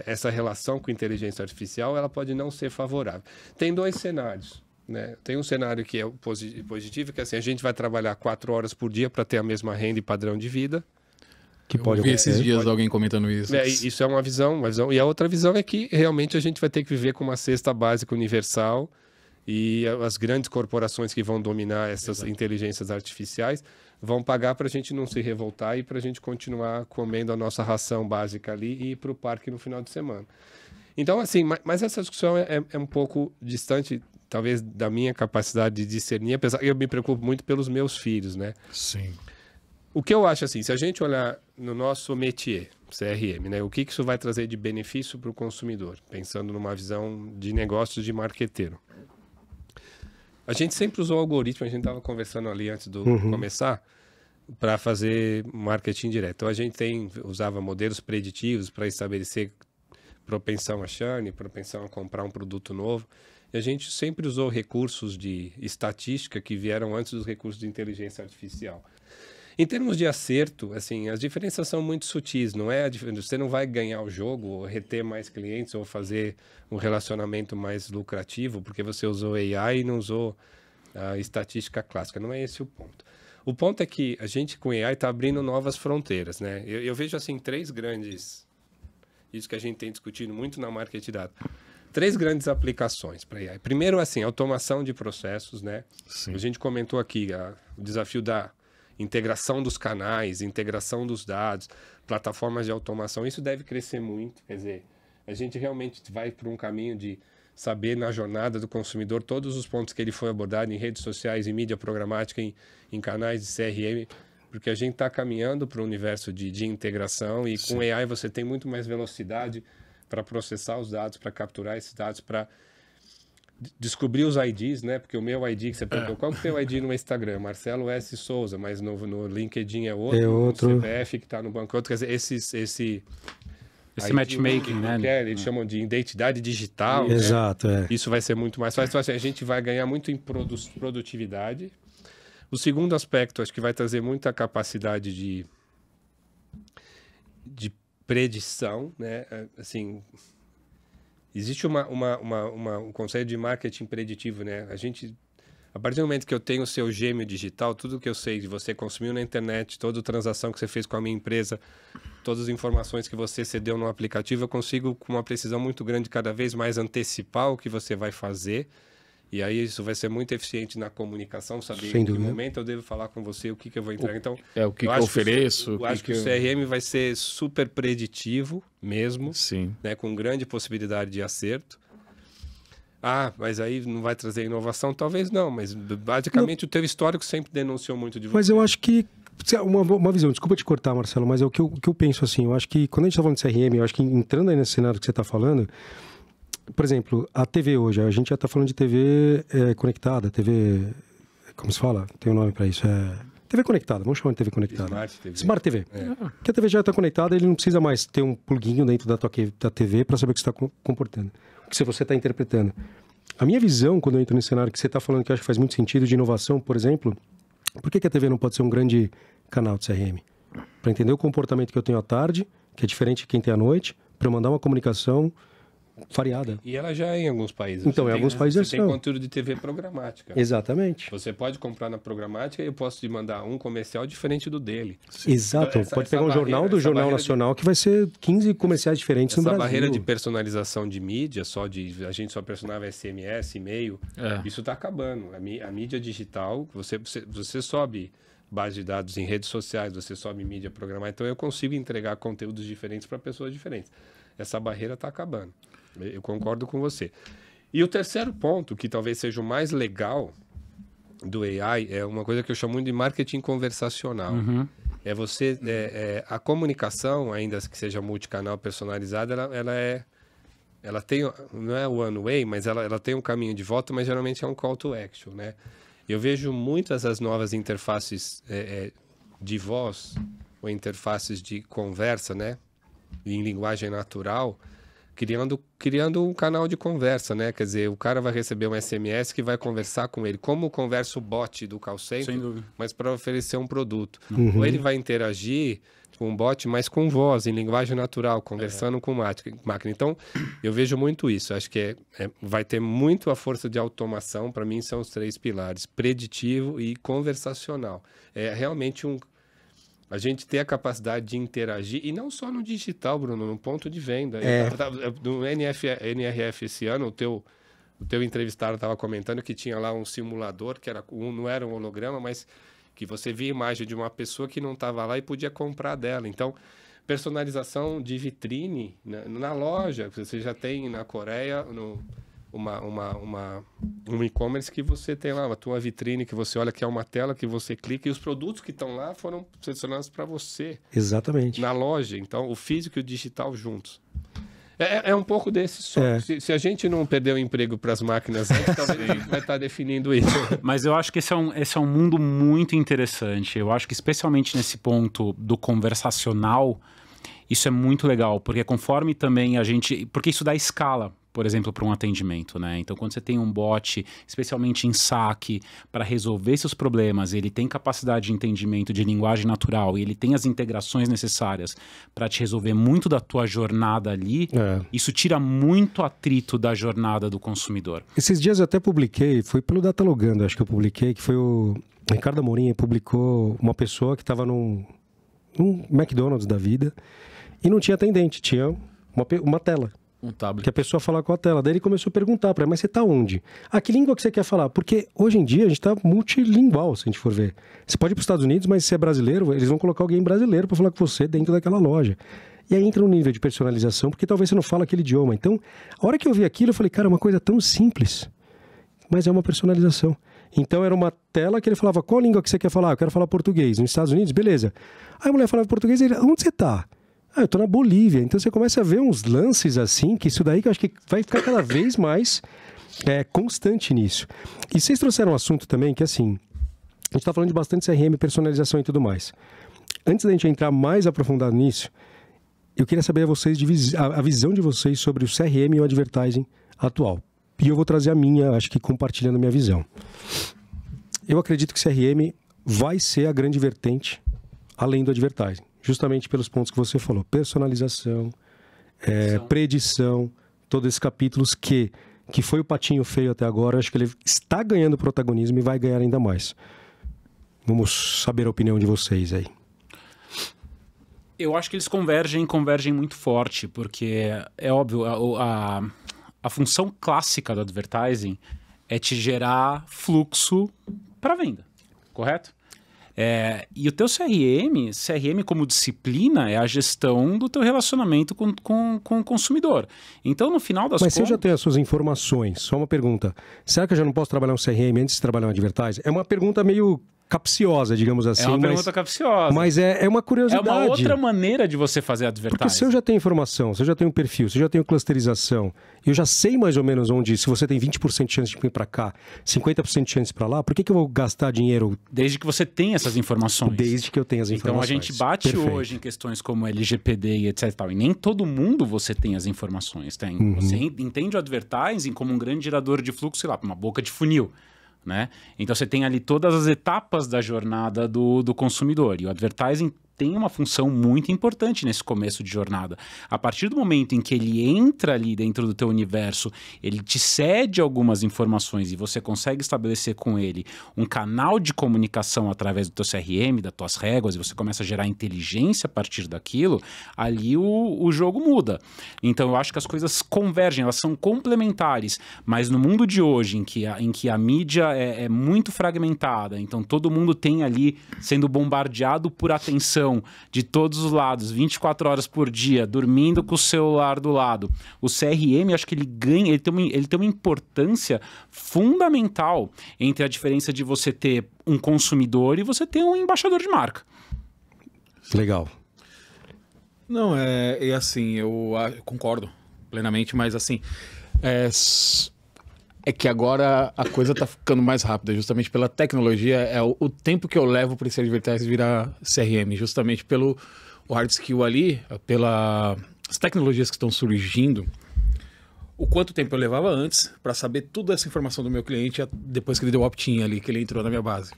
essa relação com inteligência artificial, ela pode não ser favorável. Tem dois cenários, né? Tem um cenário que é positivo, que é assim, a gente vai trabalhar 4 horas por dia para ter a mesma renda e padrão de vida. Que pode vi esses dias alguém comentando isso. Isso é uma visão. E a outra visão é que realmente a gente vai ter que viver com uma cesta básica universal e as grandes corporações que vão dominar essas inteligências artificiais vão pagar para a gente não se revoltar e para a gente continuar comendo a nossa ração básica ali e ir para o parque no final de semana. Então, assim, mas essa discussão é um pouco distante, talvez, da minha capacidade de discernir, apesar que eu me preocupo muito pelos meus filhos, né? Sim. O que eu acho assim, se a gente olhar no nosso métier, CRM, né, o que isso vai trazer de benefício para o consumidor, pensando numa visão de negócios de marqueteiro. A gente sempre usou algoritmo, a gente estava conversando ali antes do começar, para fazer marketing direto. Então a gente usava modelos preditivos para estabelecer propensão a churn, propensão a comprar um produto novo. E a gente sempre usou recursos de estatística que vieram antes dos recursos de inteligência artificial. Em termos de acerto, assim, as diferenças são muito sutis, não é? Você não vai ganhar o jogo, ou reter mais clientes, ou fazer um relacionamento mais lucrativo, porque você usou AI e não usou a estatística clássica. Não é esse o ponto. O ponto é que a gente, com AI, está abrindo novas fronteiras, né? Eu vejo, assim, 3 grandes... Isso que a gente tem discutido muito na Market Data. 3 grandes aplicações para AI. Primeiro, assim, automação de processos, né? Sim. A gente comentou aqui o desafio da integração dos canais, integração dos dados, plataformas de automação, isso deve crescer muito. Quer dizer, a gente realmente vai por um caminho de saber na jornada do consumidor todos os pontos que ele foi abordado em redes sociais, em mídia programática, em canais de CRM, porque a gente está caminhando para um universo de integração e com AI você tem muito mais velocidade para processar os dados, para capturar esses dados, para descobrir os IDs, né? Porque o meu ID, que você perguntou, qual que é o teu ID no Instagram? Marcelo S. Souza, mas no LinkedIn é outro. O CPF que está no banco é outro. Quer dizer, esse matchmaking, né? Eles chamam de identidade digital. Exato, né? Isso vai ser muito mais fácil. Então, assim, a gente vai ganhar muito em produtividade. O segundo aspecto, acho que vai trazer muita capacidade de predição, né? Assim... Existe um conceito de marketing preditivo, né? A partir do momento que eu tenho o seu gêmeo digital, tudo que eu sei de você consumiu na internet, toda transação que você fez com a minha empresa, todas as informações que você cedeu no aplicativo, eu consigo, com uma precisão muito grande, cada vez mais antecipar o que você vai fazer. E aí isso vai ser muito eficiente na comunicação, saber em que momento eu devo falar com você, o que eu vou entregar. Então, o que eu ofereço. Eu acho que o CRM vai ser super preditivo mesmo, Sim. Né, com grande possibilidade de acerto. Mas aí não vai trazer inovação? Talvez não, mas basicamente o teu histórico sempre denunciou muito de você. Mas eu acho que uma visão, desculpa te cortar, Marcelo, mas é o que eu penso assim, eu acho que quando a gente está falando de CRM, eu acho que entrando aí nesse cenário que você está falando, por exemplo, a TV hoje, a gente já está falando de TV conectada, TV, como se fala? Tem um nome para isso, TV conectada, vamos chamar de TV conectada. Smart TV. Porque a TV já está conectada, ele não precisa mais ter um pluguinho dentro da TV para saber o que você está comportando, o que você está interpretando. A minha visão, quando eu entro nesse cenário que você está falando, que eu acho que faz muito sentido, de inovação, por exemplo, por que a TV não pode ser um grande canal de CRM? Para entender o comportamento que eu tenho à tarde, que é diferente de quem tem à noite, para eu mandar uma comunicação variada. E ela já é em alguns países. Então, em alguns países você tem conteúdo de TV programática. Exatamente. Você pode comprar na programática e eu posso te mandar um comercial diferente do dele. Exato. Então, pode pegar um jornal do Jornal Nacional que vai ser 15 comerciais diferentes no Brasil. Essa barreira de personalização de mídia, a gente só personava SMS, e-mail, isso está acabando. A mídia digital, você sobe base de dados em redes sociais, você sobe mídia programada, então eu consigo entregar conteúdos diferentes para pessoas diferentes. Essa barreira está acabando. Eu concordo com você. E o terceiro ponto, que talvez seja o mais legal do AI, é uma coisa que eu chamo de marketing conversacional. A comunicação, ainda que seja multicanal personalizada, ela tem, não é one way, mas ela tem um caminho de volta, mas geralmente é um call to action, né? Eu vejo muitas das novas interfaces de voz ou interfaces de conversa, né? Em linguagem natural, criando um canal de conversa, né? Quer dizer, o cara vai receber um SMS que vai conversar com ele, como conversa o bot do call center, mas para oferecer um produto. Ou ele vai interagir com o bot, mas com voz, em linguagem natural, conversando com máquina. Então, eu vejo muito isso. Acho que vai ter muito a força de automação. Para mim, são os 3 pilares: preditivo e conversacional. É realmente a gente ter a capacidade de interagir, e não só no digital, Bruno, no ponto de venda. No NRF esse ano, o teu entrevistado estava comentando que tinha lá um simulador, que não era um holograma, mas que você via a imagem de uma pessoa que não estava lá e podia comprar dela. Então, personalização de vitrine na loja. Você já tem na Coreia um e-commerce que você tem lá, a tua vitrine, que você olha, que é uma tela que você clica, e os produtos que estão lá foram selecionados para você. Exatamente. Na loja. Então, o físico e o digital juntos. É um pouco desse só. Se a gente não perder o emprego para as máquinas, talvez a gente vai estar definindo isso. Mas eu acho que esse é um mundo muito interessante. Eu acho que especialmente nesse ponto do conversacional, isso é muito legal, porque conforme também porque isso dá escala, por exemplo, para um atendimento, né? Então, quando você tem um bot, especialmente em saque, para resolver seus problemas, ele tem capacidade de entendimento de linguagem natural e ele tem as integrações necessárias para te resolver muito da tua jornada ali, isso tira muito atrito da jornada do consumidor. Esses dias eu até publiquei, foi pelo Datalogando, acho que eu publiquei, que foi o Ricardo Amorim, publicou uma pessoa que estava num McDonald's da vida e não tinha atendente, tinha uma tela. Um tablet. Que a pessoa falar com a tela. Daí ele começou a perguntar para ela, mas você tá onde? Que língua que você quer falar? Porque hoje em dia a gente tá multilingual, se a gente for ver. Você pode ir para os Estados Unidos, mas se é brasileiro, eles vão colocar alguém brasileiro para falar com você dentro daquela loja. E aí entra um nível de personalização, porque talvez você não fala aquele idioma. Então, a hora que eu vi aquilo, eu falei, cara, é uma coisa tão simples, mas é uma personalização. Então era uma tela que ele falava, qual língua que você quer falar? Eu quero falar português. Nos Estados Unidos, beleza. Aí a mulher falava português, ele, onde você tá? Eu tô na Bolívia. Então você começa a ver uns lances assim, que isso daí que eu acho que vai ficar cada vez mais constante nisso. E vocês trouxeram um assunto também que, assim, a gente tá falando de bastante CRM, personalização e tudo mais. Antes da gente entrar mais aprofundado nisso, eu queria saber a visão de vocês sobre o CRM e o advertising atual. E eu vou trazer a minha, acho que compartilhando a minha visão. Eu acredito que CRM vai ser a grande vertente além do advertising. Justamente pelos pontos que você falou. Personalização, predição, todos esses capítulos que foi o patinho feio até agora. Acho que ele está ganhando protagonismo e vai ganhar ainda mais. Vamos saber a opinião de vocês aí. Eu acho que eles convergem muito forte, porque é óbvio, a função clássica do advertising é te gerar fluxo para venda, correto? E o teu CRM como disciplina é a gestão do teu relacionamento com o consumidor. Então, no final das contas... Mas se eu já tenho as suas informações, só uma pergunta. Será que eu já não posso trabalhar um CRM antes de trabalhar um advertising? É uma pergunta meio capciosa, digamos assim. É uma pergunta capciosa. Mas é uma curiosidade. É uma outra maneira de você fazer advertising. Porque se eu já tenho informação, se eu já tenho perfil, se eu já tenho clusterização, eu já sei mais ou menos onde, se você tem 20% de chance de ir para cá, 50% de chance para lá, por que eu vou gastar dinheiro? Desde que você tenha essas informações. Desde que eu tenha as informações. Então a gente bate hoje em questões como LGPD e etc. E nem todo mundo você tem as informações. Você entende o advertising como um grande gerador de fluxo, sei lá, uma boca de funil. Né? Então você tem ali todas as etapas da jornada do consumidor. E o advertising tem uma função muito importante nesse começo de jornada. A partir do momento em que ele entra ali dentro do teu universo, ele te cede algumas informações e você consegue estabelecer com ele um canal de comunicação através do teu CRM, das tuas réguas, e você começa a gerar inteligência a partir daquilo, ali o jogo muda. Então eu acho que as coisas convergem, elas são complementares, mas no mundo de hoje, em que a mídia é muito fragmentada, então todo mundo tem ali sendo bombardeado por atenção de todos os lados, 24 horas por dia, dormindo com o celular do lado. O CRM, acho que ele tem uma importância fundamental entre a diferença de você ter um consumidor e você ter um embaixador de marca. Legal. Não, é assim, eu concordo plenamente, mas assim, é que agora a coisa tá ficando mais rápida, justamente pela tecnologia, o tempo que eu levo para esse advertising virar CRM, justamente pelo hard skill ali, pelas tecnologias que estão surgindo, o quanto tempo eu levava antes para saber toda essa informação do meu cliente depois que ele deu o opt-in ali, que ele entrou na minha base.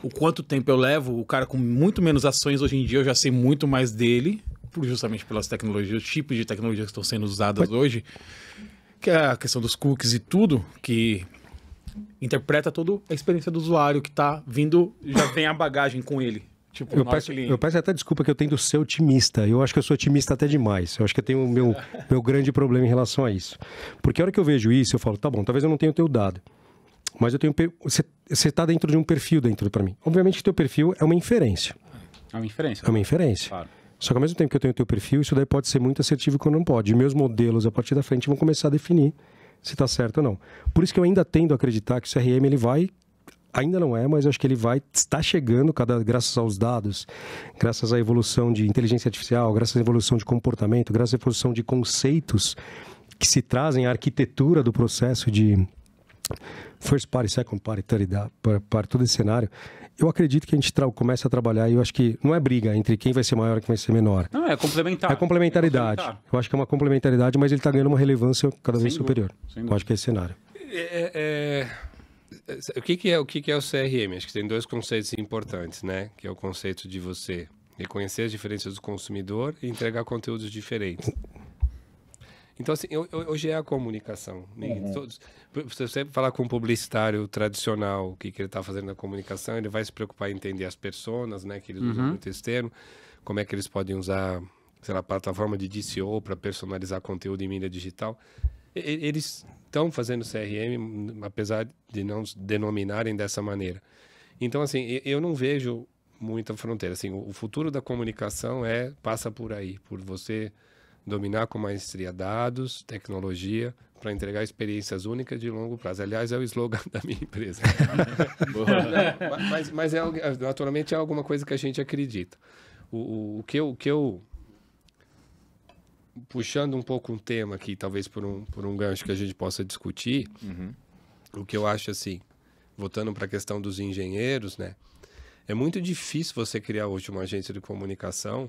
O quanto tempo eu levo, o cara com muito menos ações, hoje em dia eu já sei muito mais dele, justamente pelas tecnologias, os tipos de tecnologias que estão sendo usadas hoje, que é a questão dos cookies e tudo, que interpreta toda a experiência do usuário que está vindo, já vem a bagagem com ele. Tipo, eu peço até desculpa que eu tento ser otimista. Eu acho que eu sou otimista até demais. Eu acho que eu tenho o meu grande problema em relação a isso. Porque a hora que eu vejo isso, eu falo, tá bom, talvez eu não tenha o teu dado. Mas eu tenho... Você está dentro de um perfil dentro para mim. Obviamente que o teu perfil é uma inferência. É uma inferência. É uma inferência. Claro. Só que ao mesmo tempo que eu tenho o teu perfil, isso daí pode ser muito assertivo quando não pode. E meus modelos, a partir da frente, vão começar a definir se está certo ou não. Por isso que eu ainda tendo a acreditar que o CRM, ele vai... Ainda não é, mas eu acho que ele está chegando, graças aos dados, graças à evolução de inteligência artificial, graças à evolução de comportamento, graças à evolução de conceitos que se trazem à arquitetura do processo de first party, second party, third party, todo esse cenário. Eu acredito que a gente comece a trabalhar e eu acho que não é briga entre quem vai ser maior e quem vai ser menor. Não, é complementar. É complementaridade. Eu acho que é uma complementaridade, mas ele está ganhando uma relevância cada vez superior. Eu acho que é esse cenário. O que é o CRM? Acho que tem dois conceitos importantes, né? Que é o conceito de você reconhecer as diferenças do consumidor e entregar conteúdos diferentes. Então, assim, hoje é a comunicação. Se você falar com um publicitário tradicional, o que ele está fazendo na comunicação, ele vai se preocupar em entender as personas, né? Que eles usam muito esse termo, como é que eles podem usar, sei lá, plataforma de DCO para personalizar conteúdo em mídia digital. Eles estão fazendo CRM, apesar de não denominarem dessa maneira. Então, assim, eu não vejo muita fronteira. Assim, o futuro da comunicação passa por aí, por você dominar com maestria dados, tecnologia, para entregar experiências únicas de longo prazo. Aliás, é o slogan da minha empresa. mas naturalmente é alguma coisa que a gente acredita. O que eu puxando um pouco um tema aqui, talvez por um gancho que a gente possa discutir, o que eu acho assim, voltando para a questão dos engenheiros, né? É muito difícil você criar hoje uma agência de comunicação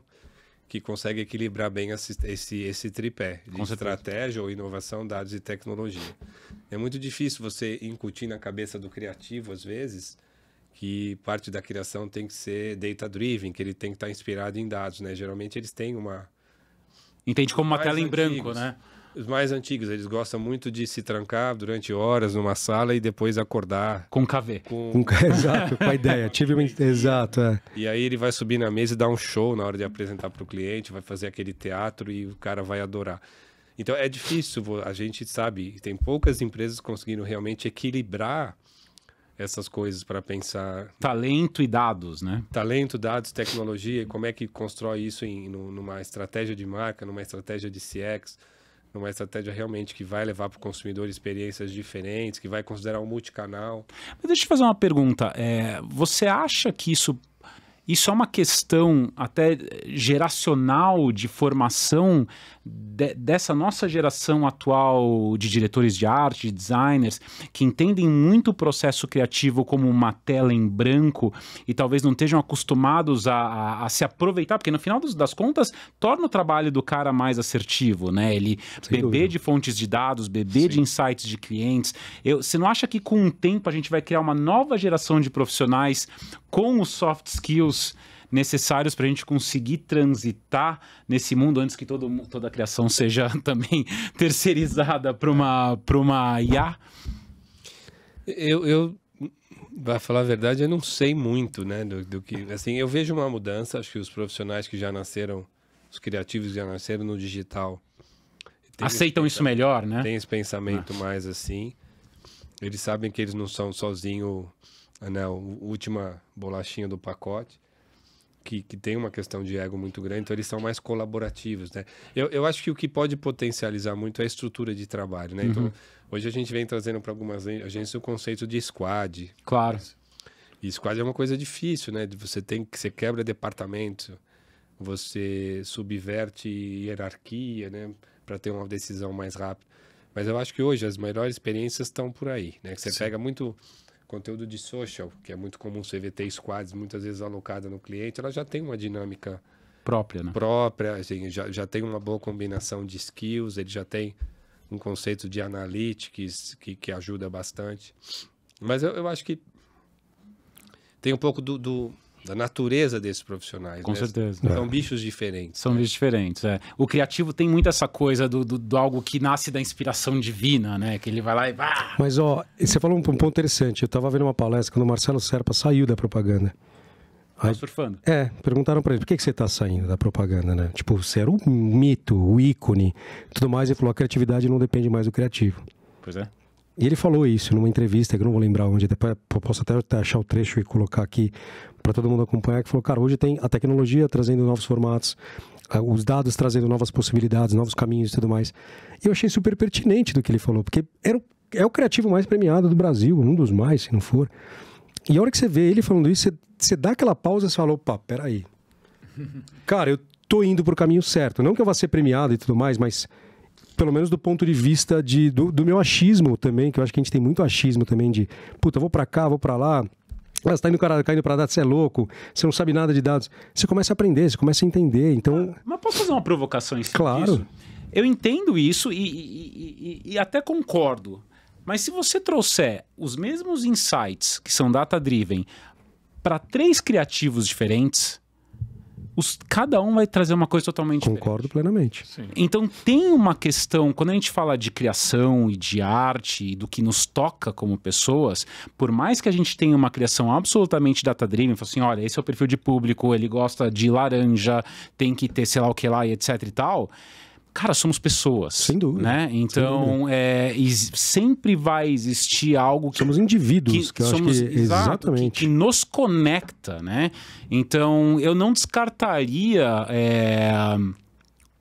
que consegue equilibrar bem esse tripé de estratégia ou inovação, dados e tecnologia. É muito difícil você incutir na cabeça do criativo, às vezes, que parte da criação tem que ser data-driven, que ele tem que estar inspirado em dados, né? Geralmente eles têm Entende como uma tela em branco, né? Os mais antigos, eles gostam muito de se trancar durante horas numa sala e depois acordar. Com KV. Exato, com a ideia. Exato, é. E aí ele vai subir na mesa e dar um show na hora de apresentar para o cliente, vai fazer aquele teatro e o cara vai adorar. Então é difícil, a gente sabe, tem poucas empresas conseguindo realmente equilibrar essas coisas para pensar... Talento e dados, né? Talento, dados, tecnologia, e como é que constrói isso numa estratégia de marca, numa estratégia de CX, numa estratégia realmente que vai levar para o consumidor experiências diferentes, que vai considerar um multicanal. Mas deixa eu fazer uma pergunta. Você acha que isso é uma questão até geracional de formação dessa nossa geração atual de diretores de arte, de designers, que entendem muito o processo criativo como uma tela em branco e talvez não estejam acostumados a se aproveitar, porque no final das contas torna o trabalho do cara mais assertivo, né? Ele beber de fontes de dados, beber de insights de clientes. Você não acha que com o tempo a gente vai criar uma nova geração de profissionais com os soft skills necessários para a gente conseguir transitar nesse mundo antes que toda a criação seja também terceirizada para uma IA? Para falar a verdade, eu não sei muito, né, do que... Assim, eu vejo uma mudança, acho que os profissionais que já nasceram, os criativos que já nasceram no digital... Aceitam isso melhor, né? Tem esse pensamento mais assim. Eles sabem que eles não são sozinhos, né, a última bolachinha do pacote. Que tem uma questão de ego muito grande, então eles são mais colaborativos, né? Eu acho que o que pode potencializar muito é a estrutura de trabalho, né? Então, hoje a gente vem trazendo para algumas agências o conceito de squad. Claro. E squad é uma coisa difícil, né? Você quebra departamento, você subverte hierarquia, né? Para ter uma decisão mais rápida. Mas eu acho que hoje as melhores experiências estão por aí, né? Que você pega muito conteúdo de social, que é muito comum você ver ter squads muitas vezes alocada no cliente, ela já tem uma dinâmica própria, né? Assim, já tem uma boa combinação de skills, ele já tem um conceito de analytics que ajuda bastante. Mas eu acho que tem um pouco da natureza desses profissionais. Com né? certeza. São bichos diferentes. São bichos diferentes, é. O criativo tem muito essa coisa do algo que nasce da inspiração divina, né? Que ele vai lá e... Mas, ó, você falou um ponto interessante. Eu tava vendo uma palestra quando o Marcelo Serpa saiu da propaganda. Tá surfando. Perguntaram pra ele, por que você tá saindo da propaganda, né? Tipo, você era um mito, o ícone, tudo mais. Ele falou, a criatividade não depende mais do criativo. Pois é. E ele falou isso numa entrevista, que eu não vou lembrar onde, depois eu posso até achar o trecho e colocar aqui para todo mundo acompanhar, que falou, cara, hoje tem a tecnologia trazendo novos formatos, os dados trazendo novas possibilidades, novos caminhos e tudo mais. E eu achei super pertinente do que ele falou, porque é o criativo mais premiado do Brasil, um dos mais, se não for. E a hora que você vê ele falando isso, você dá aquela pausa e você fala, opa, peraí. Cara, eu tô indo pro caminho certo. Não que eu vá ser premiado e tudo mais, mas pelo menos do ponto de vista do meu achismo também, que eu acho que a gente tem muito achismo também de, puta, vou pra cá, vou pra lá. Você tá caindo pra dados, você é louco, você não sabe nada de dados. Você começa a aprender, você começa a entender, então... Mas posso fazer uma provocação em cima Claro. disso? Eu entendo isso e até concordo. Mas se você trouxer os mesmos insights que são data-driven para 3 criativos diferentes, cada um vai trazer uma coisa totalmente diferente. Concordo plenamente. Sim. Então tem uma questão, quando a gente fala de criação e de arte e do que nos toca como pessoas, por mais que a gente tenha uma criação absolutamente data-driven, assim, olha, esse é o perfil de público, ele gosta de laranja, tem que ter sei lá o que lá e etc e tal... Cara, somos pessoas. Sem dúvida. Né? Então, sempre vai existir algo que... Somos indivíduos, que eu acho que... Exatamente. Que nos conecta, né? Então, eu não descartaria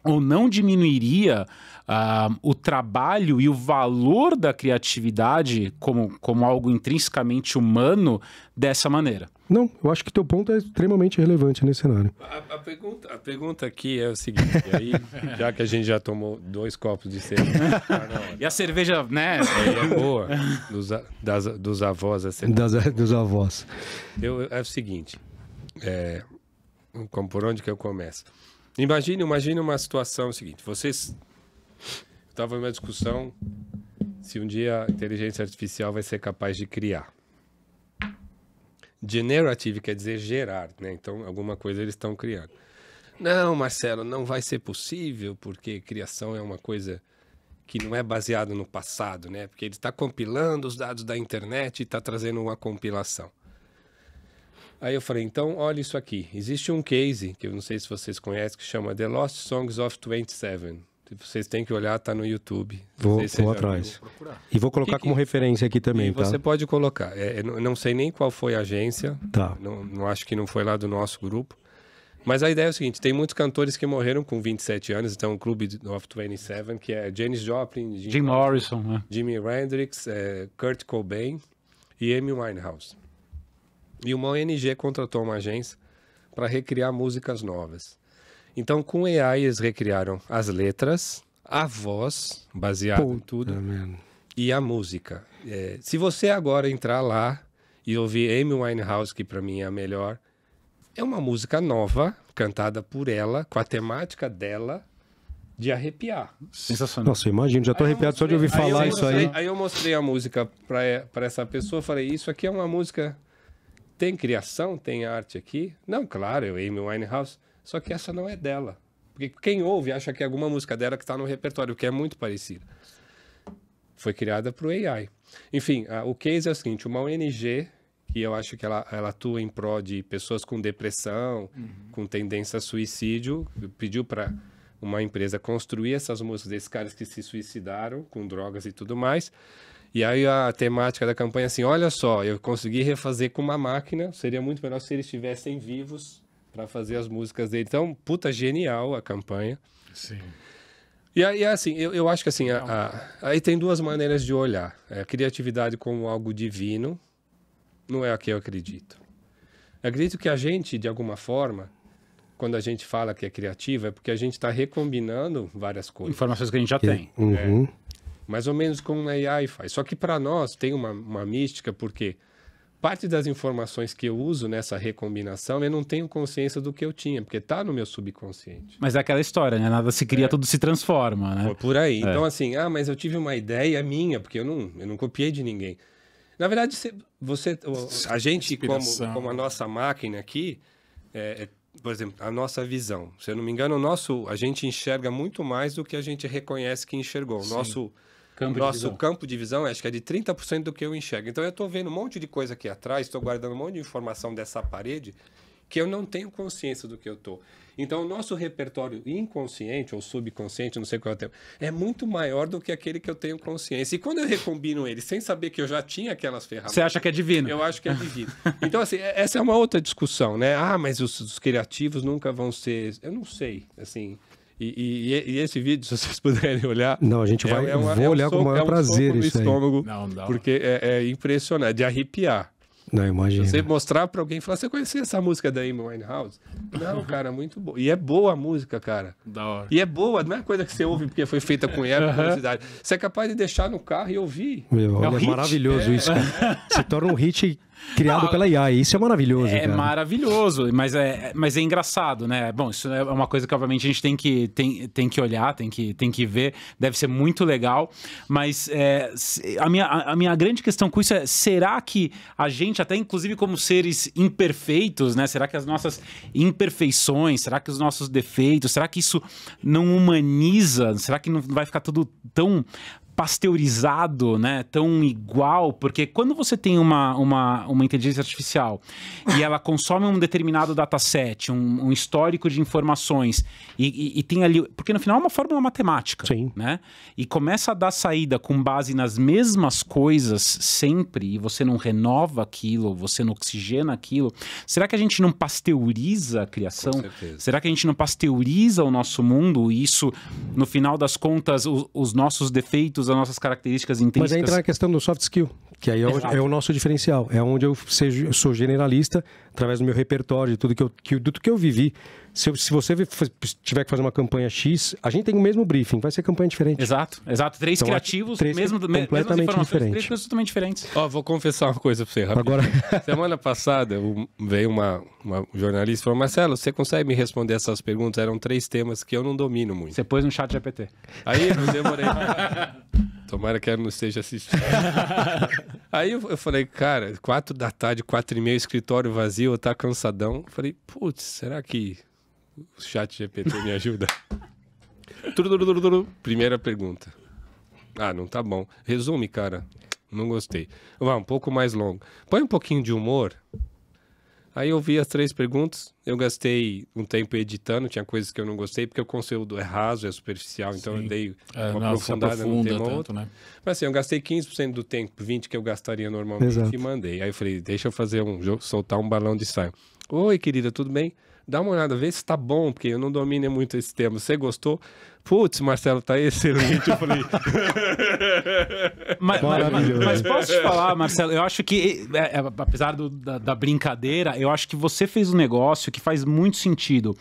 ou não diminuiria o trabalho e o valor da criatividade como algo intrinsecamente humano dessa maneira. Não, eu acho que teu ponto é extremamente relevante nesse cenário. A pergunta aqui é o seguinte, e aí, já que a gente já tomou 2 copos de cerveja... E a cerveja, né? É boa, dos avós. Dos avós. É o seguinte, por onde que eu começo? Imagine uma situação seguinte, vocês estavam numa discussão se um dia a inteligência artificial vai ser capaz de criar. Generative quer dizer gerar, né? Então, alguma coisa eles estão criando. Não, Marcelo, não vai ser possível, porque criação é uma coisa que não é baseada no passado, né? Porque ele está compilando os dados da internet e está trazendo uma compilação. Aí eu falei, então, olha isso aqui. Existe um case, que eu não sei se vocês conhecem, que chama The Lost Songs of 27. Vocês têm que olhar, tá no YouTube. Vou atrás. E vou colocar como referência aqui também, tá? Você pode colocar. Não sei nem qual foi a agência. Tá. Não acho que não foi lá do nosso grupo. Mas a ideia é o seguinte, tem muitos cantores que morreram com 27 anos, então o Clube of 27, que é Janis Joplin, Jim Morrison, né? Jimi Hendrix, Kurt Cobain e Amy Winehouse. E uma ONG contratou uma agência para recriar músicas novas. Então, com AI, eles recriaram as letras, a voz, baseada em tudo, e a música. Se você agora entrar lá e ouvir Amy Winehouse, que para mim é a melhor, é uma música nova, cantada por ela, com a temática dela, de arrepiar. Sensacional. Nossa, eu imagino, já tô arrepiado só de ouvir falar isso aí. Aí eu mostrei a música para essa pessoa, falei, isso aqui é uma música... Tem criação, tem arte aqui? Não, claro, é Amy Winehouse. Só que essa não é dela. Porque quem ouve acha que é alguma música dela que está no repertório, que é muito parecida. Foi criada para o AI. Enfim, o case é o seguinte, uma ONG, que eu acho que ela atua em prol de pessoas com depressão, com tendência a suicídio, pediu para uma empresa construir essas músicas desses caras que se suicidaram com drogas e tudo mais. E aí a temática da campanha é assim, olha só, eu consegui refazer com uma máquina, seria muito melhor se eles estivessem vivos para fazer as músicas dele. Então, puta, genial a campanha. Sim. E aí, assim, eu acho que assim, aí tem 2 maneiras de olhar. A criatividade como algo divino, não é a que eu acredito. Eu acredito que a gente, de alguma forma, quando a gente fala que é criativa, é porque a gente está recombinando várias coisas. Informações que a gente já tem. Uhum. Mais ou menos como a AI faz. Só que para nós tem uma mística, porque parte das informações que eu uso nessa recombinação, eu não tenho consciência do que eu tinha, porque está no meu subconsciente. Mas é aquela história, né? Nada se cria, tudo se transforma, né? Por aí. Então, assim, mas eu tive uma ideia minha, porque eu não copiei de ninguém. Na verdade, a gente, como a nossa máquina aqui, por exemplo, a nossa visão. Se eu não me engano, a gente enxerga muito mais do que a gente reconhece que enxergou. O nosso campo de visão, acho que é de 30% do que eu enxergo. Então, eu estou vendo um monte de coisa aqui atrás, estou guardando um monte de informação dessa parede que eu não tenho consciência do que eu estou. Então, o nosso repertório inconsciente ou subconsciente, não sei qual é o termo, é muito maior do que aquele que eu tenho consciência. E quando eu recombino ele sem saber que eu já tinha aquelas ferramentas... Você acha que é divino? Eu acho que é divino. Então, assim, essa é uma outra discussão, né? Mas os criativos nunca vão ser... Eu não sei, assim... E esse vídeo, se vocês puderem olhar... Não, a gente vai... vou olhar com o maior prazer isso aí. Estômago, porque é impressionante, de arrepiar. Não, imagina. Você mostrar pra alguém e falar, você conhecia essa música da Amy Winehouse? Não, cara, muito boa. E é boa a música, cara. Da hora. E é boa, não é coisa que você ouve porque foi feita com curiosidade. Você é capaz de deixar no carro e ouvir. É maravilhoso isso, cara. Se torna um hit criado pela AI. Isso é maravilhoso, É cara. maravilhoso, mas é engraçado, né? Bom, isso é uma coisa que, obviamente, a gente tem que olhar, tem que ver. Deve ser muito legal. Mas a minha grande questão com isso é, será que a gente, até inclusive como seres imperfeitos, né? Será que as nossas imperfeições, será que os nossos defeitos, será que isso não humaniza? Será que não vai ficar tudo tão pasteurizado, né, tão igual, porque quando você tem uma inteligência artificial e ela consome um determinado dataset, um histórico de informações e tem ali, porque no final é uma fórmula matemática, sim, né, e começa a dar saída com base nas mesmas coisas sempre, e você não renova aquilo, você não oxigena aquilo, será que a gente não pasteuriza a criação? Com certeza. Será que a gente não pasteuriza o nosso mundo e isso, no final das contas, os nossos defeitos, as nossas características intrínsecas... Mas aí entra na questão do soft skill, que aí é o nosso diferencial. É onde eu sou generalista, através do meu repertório, de tudo que eu vivi. Se você tiver que fazer uma campanha X, a gente tem o mesmo briefing, vai ser campanha diferente. Exato. Três então, criativos, completamente diferentes. Três coisas totalmente diferentes. Vou confessar uma coisa pra você, rapidinho. Agora... Semana passada, veio uma jornalista e falou, Marcelo, você consegue me responder essas perguntas? Eram 3 temas que eu não domino muito. Você pôs no chat GPT. Aí eu demorei. Tomara que ela não esteja assistindo. Aí eu falei, cara, 4 da tarde, 4h30, escritório vazio, tá cansadão. Eu falei, putz, será que o chat GPT me ajuda? Primeira pergunta. Não tá bom. Resume, cara. Não gostei. Vai, um pouco mais longo. Põe um pouquinho de humor. Aí eu vi as 3 perguntas, eu gastei um tempo editando, tinha coisas que eu não gostei, porque o conteúdo é raso, é superficial, então eu dei uma aprofundada no tema outro. Né? Mas assim, eu gastei 15% do tempo, 20% que eu gastaria normalmente. Exato. E mandei. Aí eu falei, deixa eu fazer soltar um balão de ensaio. Oi, querida, tudo bem? Dá uma olhada, vê se tá bom, porque eu não domino muito esse tema. Você gostou? Putz, Marcelo, tá excelente. Eu falei... mas posso te falar, Marcelo, eu acho que, apesar da brincadeira, eu acho que você fez um negócio que faz muito sentido.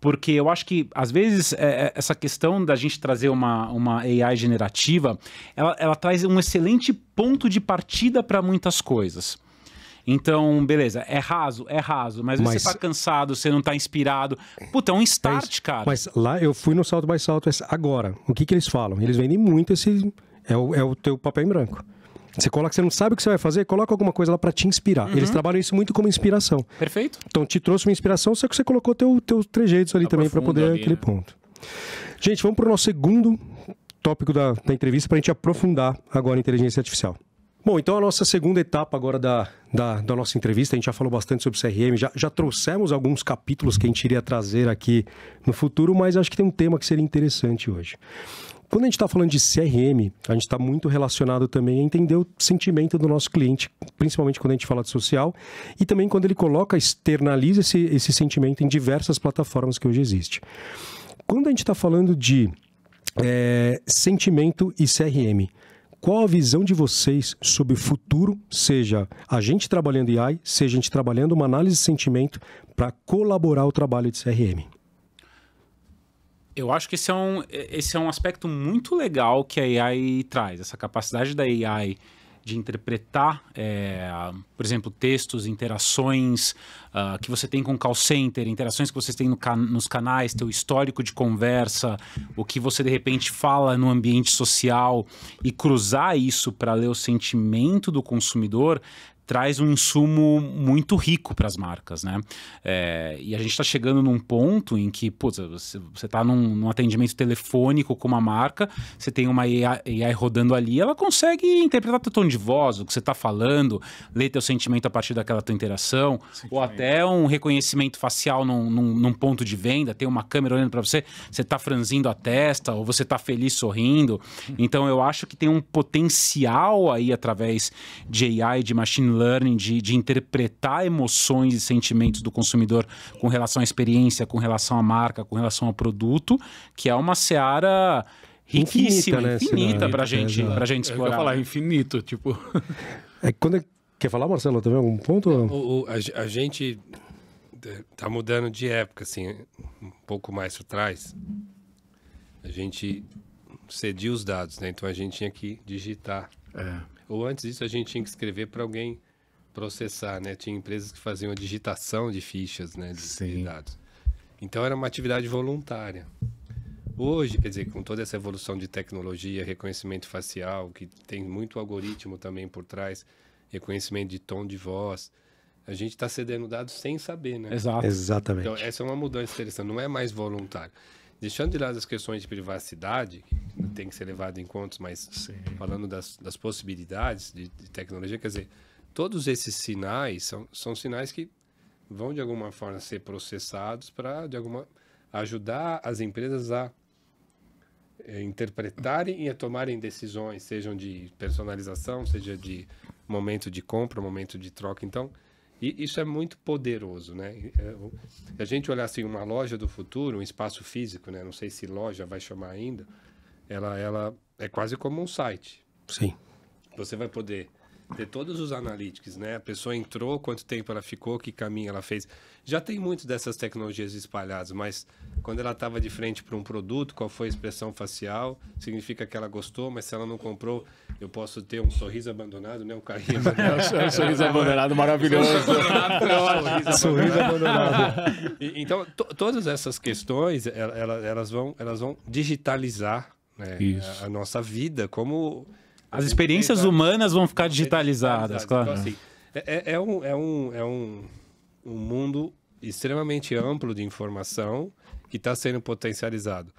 Porque eu acho que, às vezes, essa questão da gente trazer uma AI generativa, ela traz um excelente ponto de partida para muitas coisas. Então, beleza, é raso, mas você tá cansado, você não tá inspirado. Puta, é um start, cara. Mas lá eu fui no Salto by Southwest agora. O que eles falam? Eles vendem muito esse... É o teu papel em branco. Você coloca, você não sabe o que você vai fazer, coloca alguma coisa lá pra te inspirar. Eles trabalham isso muito como inspiração. Perfeito. Então, te trouxe uma inspiração, só que você colocou teus trejeitos ali também pra poder aquele ponto. Gente, vamos pro nosso segundo tópico da entrevista pra gente aprofundar agora a inteligência artificial. Bom, então a nossa segunda etapa agora da nossa entrevista, a gente já falou bastante sobre CRM, já trouxemos alguns capítulos que a gente iria trazer aqui no futuro, mas acho que tem um tema que seria interessante hoje. Quando a gente está falando de CRM, a gente está muito relacionado também a entender o sentimento do nosso cliente, principalmente quando a gente fala de social, e também quando ele externaliza esse sentimento em diversas plataformas que hoje existem. Quando a gente está falando de sentimento e CRM, qual a visão de vocês sobre o futuro, seja a gente trabalhando em AI, seja a gente trabalhando uma análise de sentimento para colaborar o trabalho de CRM? Eu acho que esse é um aspecto muito legal que a AI traz, essa capacidade da AI de interpretar, por exemplo, textos, interações que você tem com o call center, interações que você tem nos canais, teu histórico de conversa, o que você de repente fala no ambiente social e cruzar isso para ler o sentimento do consumidor, traz um insumo muito rico para as marcas, né? E a gente está chegando num ponto em que, putz, você está num atendimento telefônico com uma marca, você tem uma AI rodando ali, ela consegue interpretar teu tom de voz, o que você está falando, ler teu sentimento a partir daquela tua interação, ou até um reconhecimento facial num ponto de venda, tem uma câmera olhando para você, você está franzindo a testa, ou você está feliz sorrindo. Então, eu acho que tem um potencial aí, através de AI, de machine learning, de interpretar emoções e sentimentos do consumidor com relação à experiência, com relação à marca, com relação ao produto, que é uma seara riquíssima, infinita, pra gente explorar. Eu ia falar infinito, tipo... Quer falar, Marcelo, também algum ponto? A gente tá mudando de época, assim, um pouco mais para trás. A gente cedia os dados, né? Então a gente tinha que digitar. Ou antes disso a gente tinha que escrever para alguém processar, né? Tinha empresas que faziam a digitação de fichas, né? De dados. Então era uma atividade voluntária. Hoje, quer dizer, com toda essa evolução de tecnologia, reconhecimento facial, que tem muito algoritmo também por trás, reconhecimento de tom de voz, a gente está cedendo dados sem saber, né? Exato. Exatamente. Então essa é uma mudança interessante, não é mais voluntário. Deixando de lado as questões de privacidade, que tem que ser levado em conta, mas falando das possibilidades de tecnologia, quer dizer, todos esses sinais são sinais que vão, de alguma forma, ser processados para, ajudar as empresas a interpretarem e a tomarem decisões, sejam de personalização, seja de momento de compra, momento de troca. Então, isso é muito poderoso, né? Se a gente olhar assim, uma loja do futuro, um espaço físico, né? Não sei se loja vai chamar ainda, ela é quase como um site. Sim. Você vai poder ter todos os analytics, né? A pessoa entrou, quanto tempo ela ficou, que caminho ela fez. Já tem muitas dessas tecnologias espalhadas, mas quando ela estava de frente para um produto, qual foi a expressão facial, significa que ela gostou, mas se ela não comprou, eu posso ter um sorriso abandonado, né? Um carinho abandonado. É um sorriso abandonado maravilhoso. Sorriso abandonado. Então, todas essas questões, elas vão digitalizar, né, a nossa vida, como... As experiências humanas vão ficar digitalizadas, claro. Então, assim, é um mundo extremamente amplo de informação que está sendo potencializado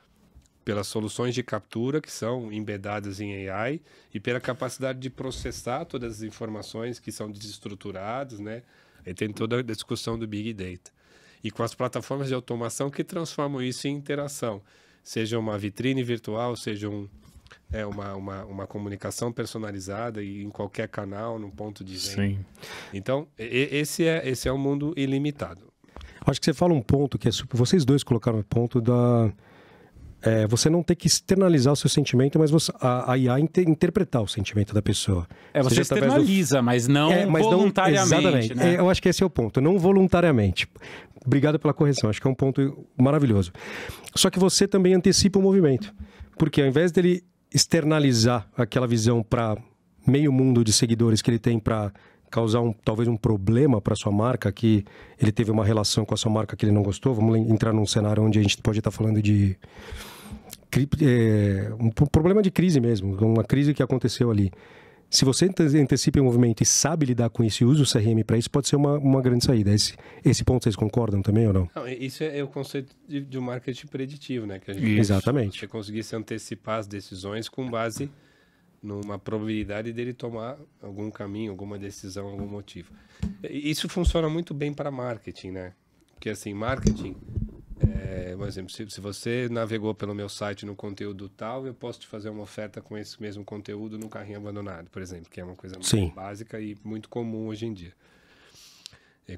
pelas soluções de captura que são embedadas em AI e pela capacidade de processar todas as informações que são desestruturadas, né? Aí tem toda a discussão do Big Data. E com as plataformas de automação que transformam isso em interação. Seja uma vitrine virtual, seja uma comunicação personalizada e em qualquer canal, num ponto de venda. Sim. Então, esse é um mundo ilimitado. Acho que você fala um ponto que é super... Vocês dois colocaram o ponto da... você não ter que externalizar o seu sentimento, mas a IA interpretar o sentimento da pessoa. Você externaliza, mas não voluntariamente. Exatamente. Né? Eu acho que esse é o ponto, não voluntariamente. Obrigado pela correção, acho que é um ponto maravilhoso. Só que você também antecipa o movimento. Porque ao invés dele externalizar aquela visão para meio mundo de seguidores que ele tem para causar talvez um problema para sua marca, que ele teve uma relação com a sua marca que ele não gostou, vamos entrar num cenário onde a gente pode estar falando de um problema de crise mesmo, uma crise que aconteceu ali. Se você antecipa o movimento e sabe lidar com isso e usa o CRM para isso, pode ser uma grande saída. Esse ponto vocês concordam também ou não? Não, isso é o conceito de um marketing preditivo, né? Que a gente, exatamente. Você conseguisse antecipar as decisões com base numa probabilidade dele tomar algum caminho, alguma decisão, algum motivo. Isso funciona muito bem para marketing, né? Porque assim, marketing... por exemplo, se você navegou pelo meu site no conteúdo tal, eu posso te fazer uma oferta com esse mesmo conteúdo no carrinho abandonado, por exemplo, que é uma coisa muito básica e muito comum hoje em dia.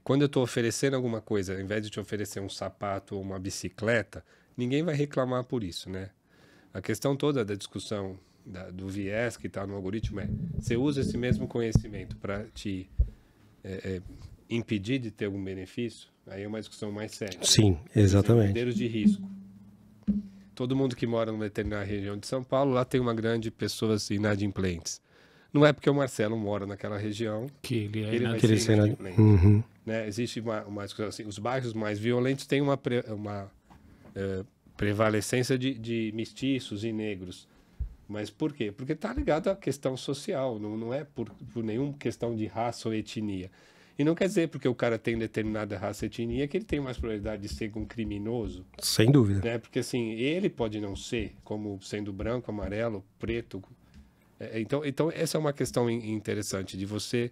Quando eu estou oferecendo alguma coisa, ao invés de te oferecer um sapato ou uma bicicleta, ninguém vai reclamar por isso, né? A questão toda da discussão do viés que está no algoritmo você usa esse mesmo conhecimento para te impedir de ter algum benefício, aí é uma discussão mais séria. Sim, exatamente. Modelos de risco. Todo mundo que mora numa determinada região de São Paulo, lá tem uma grande pessoas inadimplentes. Não é porque o Marcelo mora naquela região que ele vai Que ele ser seja- inadimplente. Uhum. Né? Existe uma discussão assim, os bairros mais violentos têm uma prevalecência de mestiços e negros. Mas por quê? Porque está ligado à questão social, não é por nenhuma questão de raça ou etnia. E não quer dizer porque o cara tem determinada raça e etnia que ele tem mais probabilidade de ser um criminoso. Sem dúvida. Né? Porque assim, ele pode não ser, como sendo branco, amarelo, preto. Então essa é uma questão interessante de você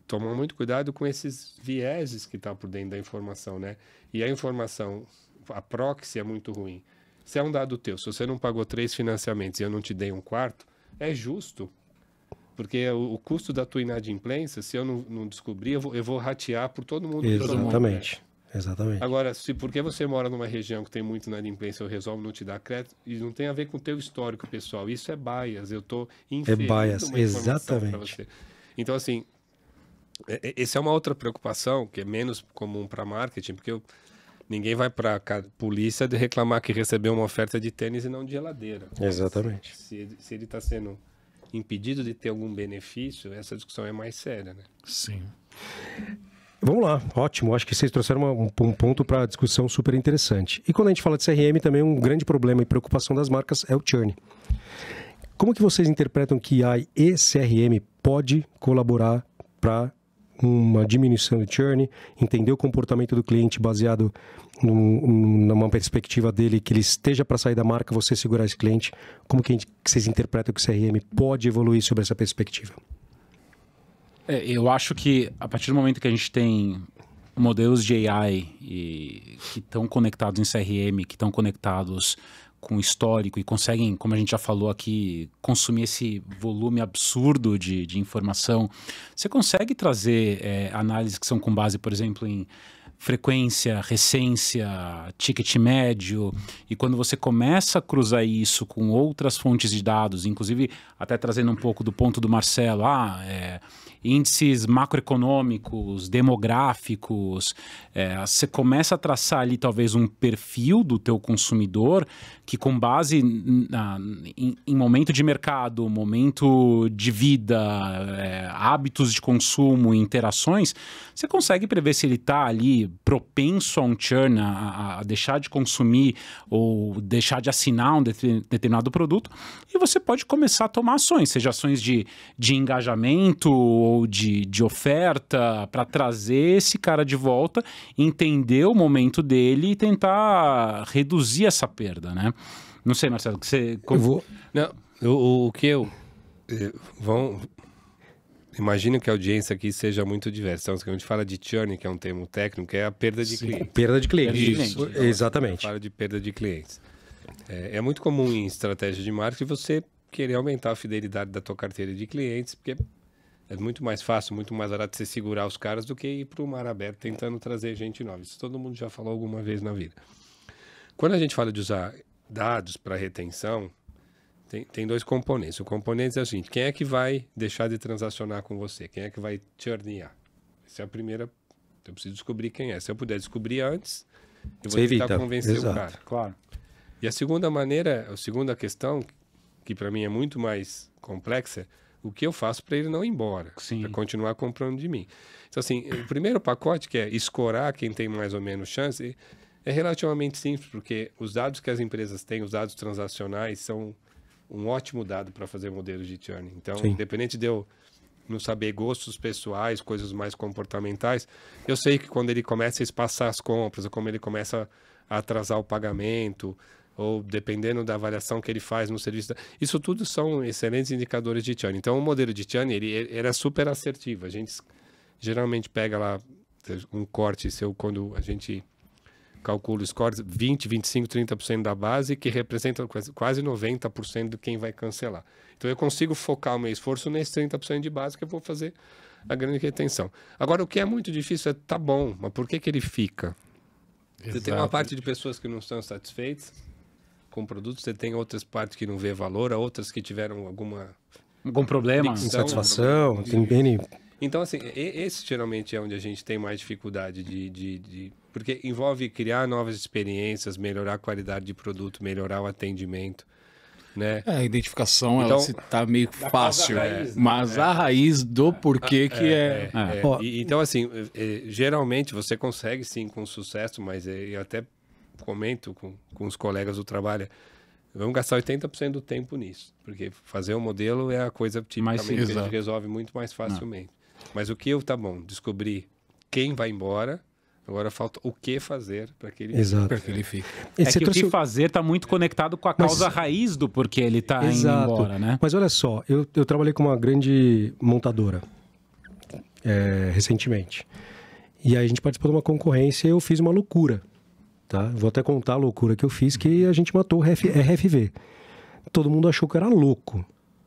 tomar muito cuidado com esses vieses que está por dentro da informação, né? E a informação, a proxy é muito ruim. Se é um dado teu, se você não pagou 3 financiamentos e eu não te dei um quarto, é justo. Porque o custo da tua inadimplência, se eu não descobrir, eu vou ratear por todo mundo. Exatamente. Exatamente. Agora, porque você mora numa região que tem muito inadimplência, eu resolvo não te dar crédito, e não tem a ver com o teu histórico pessoal. Isso é bias. Eu estou inferindo bias, uma informação exatamente. para você. Então, assim, essa é uma outra preocupação, que é menos comum para marketing, porque ninguém vai para a polícia de reclamar que recebeu uma oferta de tênis e não de geladeira. Exatamente. Se ele está sendo impedido de ter algum benefício, essa discussão é mais séria, né? Sim. Vamos lá, ótimo. Acho que vocês trouxeram um ponto para a discussão super interessante. E quando a gente fala de CRM, também um grande problema e preocupação das marcas é o churn. Como que vocês interpretam que AI e CRM pode colaborar para uma diminuição do churn, entender o comportamento do cliente baseado numa perspectiva dele, que ele esteja para sair da marca, você segurar esse cliente? Como que vocês interpretam que o CRM pode evoluir sobre essa perspectiva? Eu acho que a partir do momento que a gente tem modelos de AI que estão conectados em CRM, que estão conectados com histórico e conseguem, como a gente já falou aqui, consumir esse volume absurdo de informação, você consegue trazer análises que são com base, por exemplo, em frequência, recência, ticket médio, e quando você começa a cruzar isso com outras fontes de dados, inclusive até trazendo um pouco do ponto do Marcelo, índices macroeconômicos, demográficos, você começa a traçar ali talvez um perfil do teu consumidor que com base em momento de mercado, momento de vida, hábitos de consumo, interações, você consegue prever se ele está ali propenso a um churn, a deixar de consumir ou deixar de assinar um determinado produto, e você pode começar a tomar ações, seja ações de engajamento ou de oferta, para trazer esse cara de volta, entender o momento dele e tentar reduzir essa perda, né? Não sei, Marcelo, que você... Não, o que imagino que a audiência aqui seja muito diversa. Então, quando a gente fala de churn, que é um termo técnico, é a perda de clientes. Perda de clientes. Isso, Então, exatamente. Fala de perda de clientes. É muito comum em estratégia de marketing você querer aumentar a fidelidade da tua carteira de clientes, porque é muito mais fácil, muito mais barato você segurar os caras do que ir para o mar aberto tentando trazer gente nova. Isso todo mundo já falou alguma vez na vida. Quando a gente fala de usar dados para retenção, tem 2 componentes. O componente é o seguinte: quem é que vai deixar de transacionar com você? Quem é que vai churnear? Essa é a primeira. Eu preciso descobrir quem é. Se eu puder descobrir antes, eu vou tentar convencer o cara. Claro. E a segunda maneira, a segunda questão, que para mim é muito mais complexa, o que eu faço para ele não ir embora, para continuar comprando de mim. Então, assim, o primeiro pacote, que é escorar quem tem mais ou menos chance, é relativamente simples, porque os dados que as empresas têm, os dados transacionais, são um ótimo dado para fazer modelos de churn. Então, independente de eu não saber gostos pessoais, coisas mais comportamentais, eu sei que quando ele começa a espaçar as compras, ou como ele começa a atrasar o pagamento, ou dependendo da avaliação que ele faz no serviço. Isso tudo são excelentes indicadores de churn. Então, o modelo de churn, ele era super assertivo. A gente geralmente pega lá um corte seu quando a gente calcula os cortes, 20, 25, 30% da base, que representa quase 90% de quem vai cancelar. Então, eu consigo focar o meu esforço nesse 30% de base que eu vou fazer a grande retenção. Agora, o que é muito difícil é, tá bom, mas por que ele fica? Você tem uma parte de pessoas que não estão satisfeitas com o produto, você tem outras partes que não vê valor, outras que tiveram algum problema, insatisfação, tem N... Então, assim, esse geralmente é onde a gente tem mais dificuldade porque envolve criar novas experiências, melhorar a qualidade de produto, melhorar o atendimento, né? A identificação, então, ela tá meio fácil, mas a raiz do porquê Então, assim, geralmente você consegue sim com sucesso, mas eu até comento com os colegas do trabalho, vamos gastar 80% do tempo nisso, porque fazer o modelo é a coisa tipicamente que a gente resolve muito mais facilmente. Mas o que descobri quem vai embora, agora falta o que fazer para que ele fique. O que fazer está muito conectado com a causa raiz do porquê ele está indo embora, né? Mas olha só, eu trabalhei com uma grande montadora recentemente. E aí a gente participou de uma concorrência e eu fiz uma loucura. Tá? Vou até contar a loucura que eu fiz, que a gente matou o RFV. Todo mundo achou que eu era louco.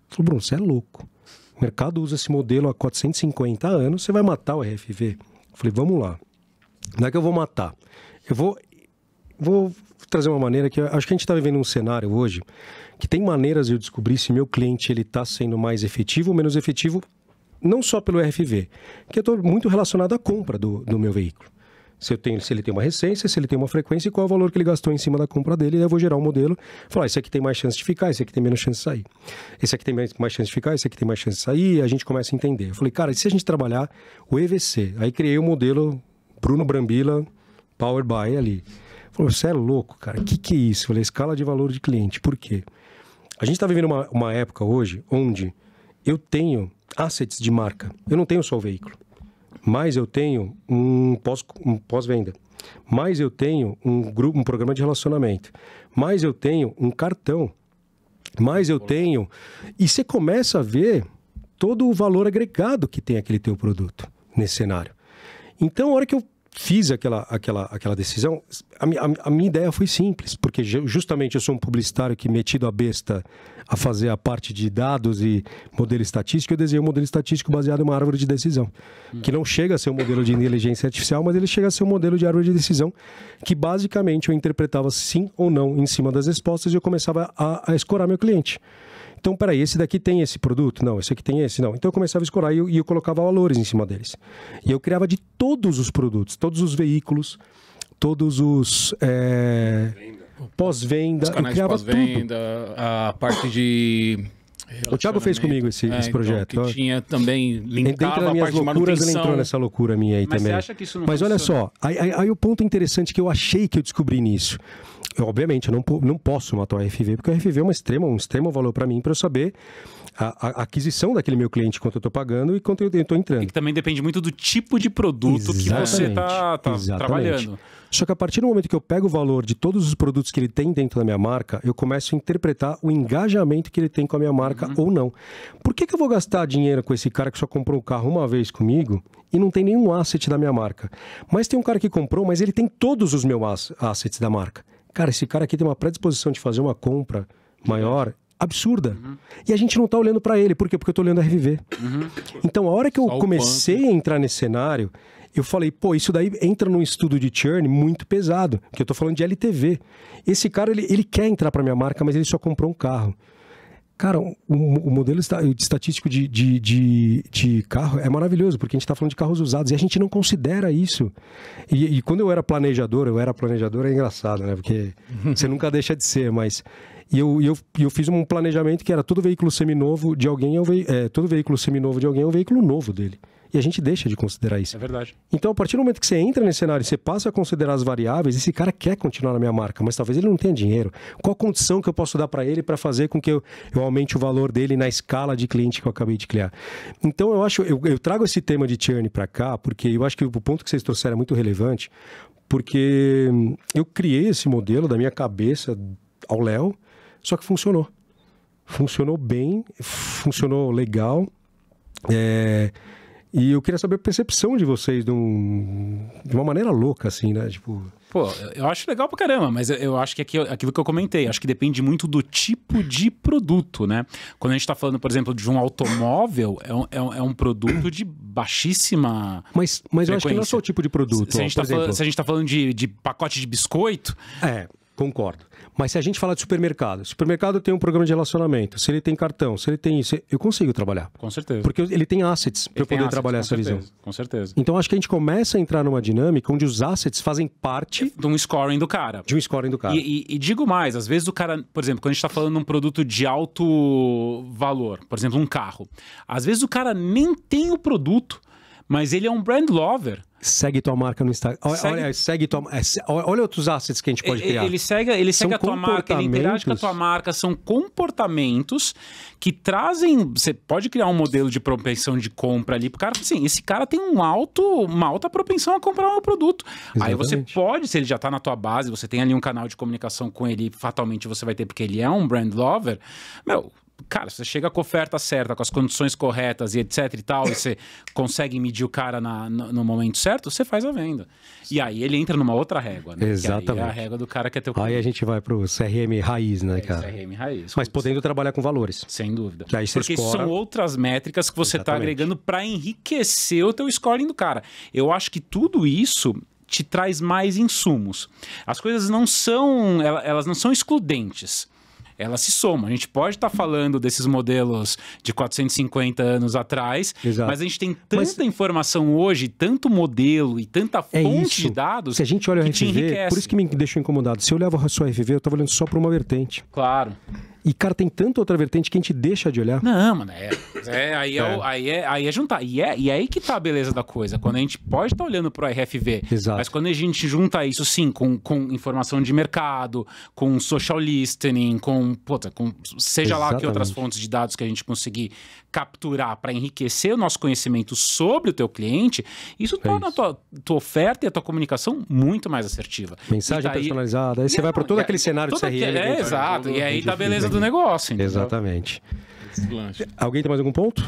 Falei, Bruno, você é louco. O mercado usa esse modelo há 450 anos, você vai matar o RFV? Falei, vamos lá. Não é que eu vou matar. Eu vou trazer uma maneira que... Acho que a gente está vivendo um cenário hoje que tem maneiras de eu descobrir se meu cliente está sendo mais efetivo ou menos efetivo, não só pelo RFV, que eu estou muito relacionado à compra do meu veículo. Se ele tem uma recência, se ele tem uma frequência e qual é o valor que ele gastou em cima da compra dele, eu vou gerar um modelo, falar, esse aqui tem mais chance de ficar, esse aqui tem menos chance de sair. Esse aqui tem mais chance de ficar, esse aqui tem mais chance de sair, e a gente começa a entender. Eu falei, cara, e se a gente trabalhar o EVC? Aí criei o modelo Bruno Brambilla, Power By ali. Falei, você é louco, cara, o que é isso? Eu falei, escala de valor de cliente, por quê? A gente está vivendo uma época hoje onde eu tenho assets de marca, eu não tenho só o veículo. Mas eu tenho um pós-venda, mais eu tenho um programa de relacionamento, mais eu tenho um cartão, mais eu tenho... E você começa a ver todo o valor agregado que tem aquele teu produto nesse cenário. Então, a hora que eu fiz aquela decisão, a minha ideia foi simples, porque justamente eu sou um publicitário que, metido a besta a fazer a parte de dados e modelo estatístico, eu desenhei um modelo estatístico baseado em uma árvore de decisão, que não chega a ser um modelo de inteligência artificial, mas ele chega a ser um modelo de árvore de decisão que basicamente eu interpretava sim ou não em cima das respostas e eu começava a escorar meu cliente. Então, peraí, esse daqui tem esse produto? Não, esse aqui tem esse? Não. Então, eu começava a escorar e eu colocava valores em cima deles. E eu criava de todos os produtos, todos os veículos, todos os pós-venda. Os canais de pós-venda, a parte de... O Thiago fez comigo esse projeto. Então, que tinha também, linkava a parte de manutenção. Ele entrou nessa loucura minha aí também. Mas você acha que isso não Mas olha só, aí o ponto interessante que eu achei que eu descobri nisso. Obviamente, eu não posso matar o RFV, porque o RFV é um extremo valor para mim, para eu saber a aquisição daquele meu cliente, quanto eu estou pagando e quanto eu estou entrando. E que também depende muito do tipo de produto que você está trabalhando. Só que a partir do momento que eu pego o valor de todos os produtos que ele tem dentro da minha marca, eu começo a interpretar o engajamento que ele tem com a minha marca ou não. Por que eu vou gastar dinheiro com esse cara que só comprou um carro uma vez comigo e não tem nenhum asset da minha marca? Mas tem um cara que comprou, mas ele tem todos os meus assets da marca. Cara, esse cara aqui tem uma predisposição de fazer uma compra maior, absurda. E a gente não tá olhando para ele. Por quê? Porque eu tô olhando a RVV. Então, a hora que eu comecei a entrar nesse cenário, eu falei, pô, isso daí entra num estudo de churn muito pesado, que eu tô falando de LTV. Esse cara, ele quer entrar para minha marca, mas ele só comprou um carro. Cara, o modelo estatístico de carro é maravilhoso, porque a gente está falando de carros usados e a gente não considera isso. E quando eu era planejador é engraçado, né? Porque você nunca deixa de ser, mas... E eu fiz um planejamento que era todo veículo seminovo de alguém todo veículo seminovo de alguém é um veículo novo dele. E a gente deixa de considerar isso. É verdade. Então, a partir do momento que você entra nesse cenário e você passa a considerar as variáveis, esse cara quer continuar na minha marca, mas talvez ele não tenha dinheiro. Qual a condição que eu posso dar para ele para fazer com que eu aumente o valor dele na escala de cliente que eu acabei de criar? Então, eu trago esse tema de churn para cá, porque eu acho que o ponto que vocês trouxeram é muito relevante, porque eu criei esse modelo da minha cabeça ao Léo, só que funcionou. Funcionou bem, funcionou legal. E eu queria saber a percepção de vocês de uma maneira louca, assim, né? Tipo... Pô, eu acho legal pra caramba, mas eu acho que aquilo que eu comentei, acho que depende muito do tipo de produto, né? Quando a gente tá falando, por exemplo, de um automóvel, é um produto de baixíssima Mas eu acho que não é só o tipo de produto. Se a gente tá falando de pacote de biscoito... Concordo. Mas se a gente falar de supermercado tem um programa de relacionamento, se ele tem cartão, se ele tem isso, eu consigo trabalhar. Com certeza. Porque ele tem assets para eu poder trabalhar essa visão. Com certeza. Então acho que a gente começa a entrar numa dinâmica onde os assets fazem parte de um scoring do cara. E digo mais, às vezes o cara, por exemplo, quando a gente está falando de um produto de alto valor, por exemplo, um carro, às vezes o cara nem tem o produto, mas ele é um brand lover. Segue tua marca no Instagram. Olha outros assets que a gente pode criar. Ele segue a tua marca, ele interage com a tua marca. São comportamentos que trazem... Você pode criar um modelo de propensão de compra ali pro cara. Assim, esse cara tem uma alta propensão a comprar um produto. Exatamente. Aí você pode, se ele já tá na tua base, você tem ali um canal de comunicação com ele, fatalmente você vai ter, porque ele é um brand lover. Cara, você chega com a oferta certa, com as condições corretas e etc e tal, e você consegue medir o cara no momento certo, você faz a venda. E aí ele entra numa outra régua, né? Exatamente. Que aí é a régua do cara que é teu cliente. Aí a gente vai pro CRM raiz, né, cara? CRM raiz. Mas podendo trabalhar com valores. Sem dúvida. Que aí você Porque são outras métricas que você está agregando para enriquecer o teu scoring do cara. Eu acho que tudo isso te traz mais insumos. As coisas elas não são excludentes. Elas se somam. A gente pode estar falando desses modelos de 450 anos atrás, exato, mas a gente tem tanta informação hoje, tanto modelo e tanta fonte de dados. Se a gente olha o RFV, por isso que me deixou incomodado. Se eu levo a sua RFV, eu estava olhando só para uma vertente. Claro. E, cara, tem tanta outra vertente que a gente deixa de olhar. Não, mano, aí é juntar. E aí que tá a beleza da coisa. Quando a gente pode estar olhando pro RFV, exato, mas quando a gente junta isso, sim, com informação de mercado, com social listening, com seja lá que outras fontes de dados que a gente conseguir capturar para enriquecer o nosso conhecimento sobre o teu cliente, isso torna a tua oferta e a tua comunicação muito mais assertiva. Mensagem personalizada, aí você vai para todo aquele cenário de CRM. Exato, e aí tá a beleza do negócio. Entendeu? Exatamente. Alguém tem mais algum ponto?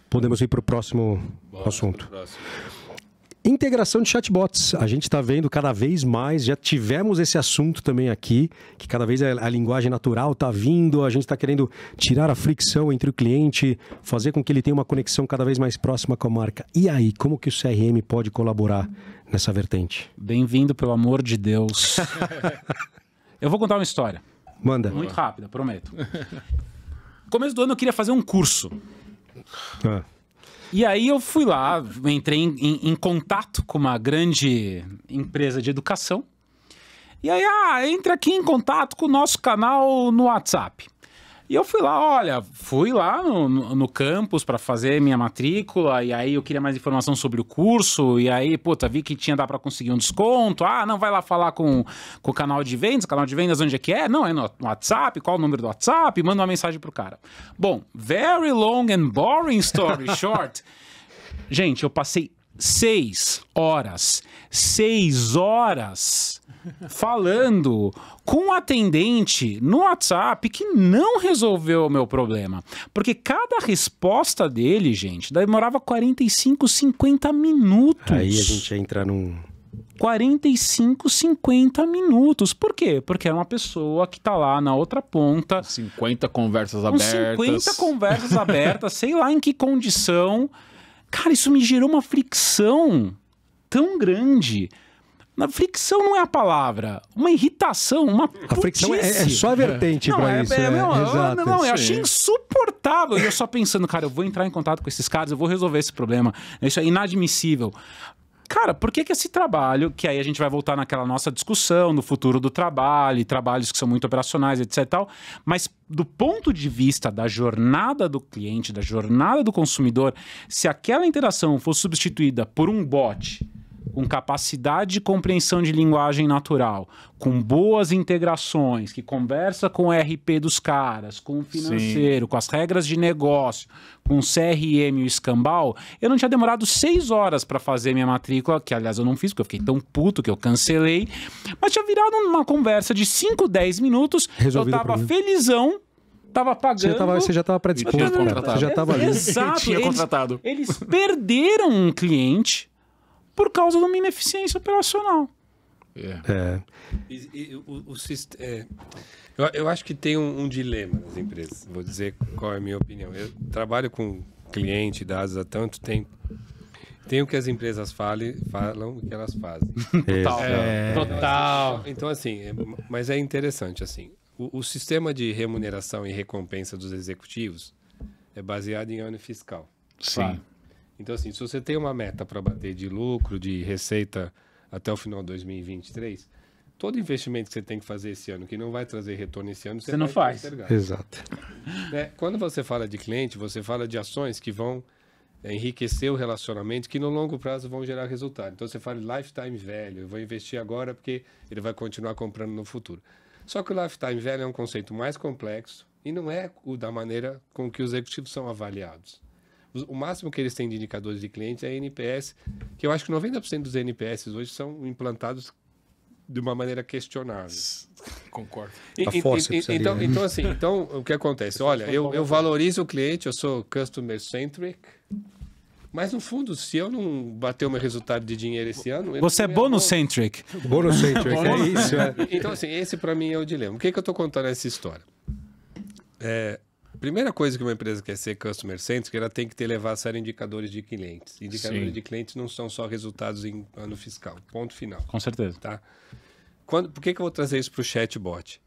Podemos ir para o próximo assunto. Integração de chatbots. A gente está vendo cada vez mais, já tivemos esse assunto também aqui, que cada vez a linguagem natural está vindo, a gente está querendo tirar a fricção entre o cliente, fazer com que ele tenha uma conexão cada vez mais próxima com a marca. E aí, como que o CRM pode colaborar nessa vertente? Bem-vindo, pelo amor de Deus. Eu vou contar uma história. Manda. Muito rápida, prometo. No começo do ano eu queria fazer um curso. E aí eu fui lá, entrei em contato com uma grande empresa de educação. E aí, entra aqui em contato com o nosso canal no WhatsApp. E eu fui lá no campus para fazer minha matrícula, e aí eu queria mais informação sobre o curso, e aí, vi que dá para conseguir um desconto. Não, vai lá falar com o canal de vendas onde é que é? Não, é no WhatsApp, qual o número do WhatsApp? Manda uma mensagem pro cara. Bom, very long and boring story short. Gente, eu passei 6 horas falando com um atendente no WhatsApp que não resolveu o meu problema. Porque cada resposta dele, gente, demorava 45, 50 minutos. Aí a gente entra num... 45, 50 minutos. Por quê? Porque é uma pessoa que tá lá na outra ponta. 50 conversas abertas. 50 conversas abertas, sei lá em que condição. Cara, isso me gerou uma fricção tão grande. A fricção não é a palavra, uma irritação, uma putice. A fricção é só a vertente para isso. Exato. Não, eu achei insuportável. E eu só pensando, cara, eu vou entrar em contato com esses caras, eu vou resolver esse problema. Isso é inadmissível. Cara, por que esse trabalho, que aí a gente vai voltar naquela nossa discussão no futuro do trabalho, trabalhos que são muito operacionais, etc e tal, mas do ponto de vista da jornada do cliente, da jornada do consumidor, se aquela interação fosse substituída por um bot com capacidade de compreensão de linguagem natural, com boas integrações, que conversa com o RP dos caras, com o financeiro, com as regras de negócio, com o CRM e o escambau, eu não tinha demorado 6 horas para fazer minha matrícula, que aliás eu não fiz, porque eu fiquei tão puto que eu cancelei, mas tinha virado uma conversa de 5, 10 minutos, eu tava felizão, tava pagando... Você já estava predisposto, você já estava ali. Exato, tinha contratado. Eles perderam um cliente por causa de uma ineficiência operacional. Eu acho que tem um dilema nas empresas. Vou dizer qual é a minha opinião. Eu trabalho com cliente, dados há tanto tempo. Tem o que as empresas falam e o que elas fazem. Total. Então, assim, mas é interessante, assim, o sistema de remuneração e recompensa dos executivos é baseado em ano fiscal. Sim. Claro. Então, assim, se você tem uma meta para bater de lucro, de receita até o final de 2023, todo investimento que você tem que fazer esse ano, que não vai trazer retorno esse ano, Você não faz. Exato. Né? Quando você fala de cliente, você fala de ações que vão enriquecer o relacionamento, que no longo prazo vão gerar resultado. Então, você fala de lifetime value, eu vou investir agora porque ele vai continuar comprando no futuro. Só que o lifetime value é um conceito mais complexo e não é o da maneira com que os executivos são avaliados. O máximo que eles têm de indicadores de clientes é NPS, que eu acho que 90% dos NPS hoje são implantados de uma maneira questionável. Concordo. Então, o que acontece? Olha, eu valorizo o cliente, eu sou customer centric, mas no fundo, se eu não bater o meu resultado de dinheiro esse ano... Você é bonus-centric. Bonus-centric, é isso. Então, assim, esse para mim é o dilema. O que eu estou contando essa história? Primeira coisa que uma empresa quer ser customer centric, ela tem que levar a sério indicadores de clientes. Indicadores de clientes não são só resultados em ano fiscal. Ponto final. Com certeza. Tá? Por que eu vou trazer isso para o chatbot?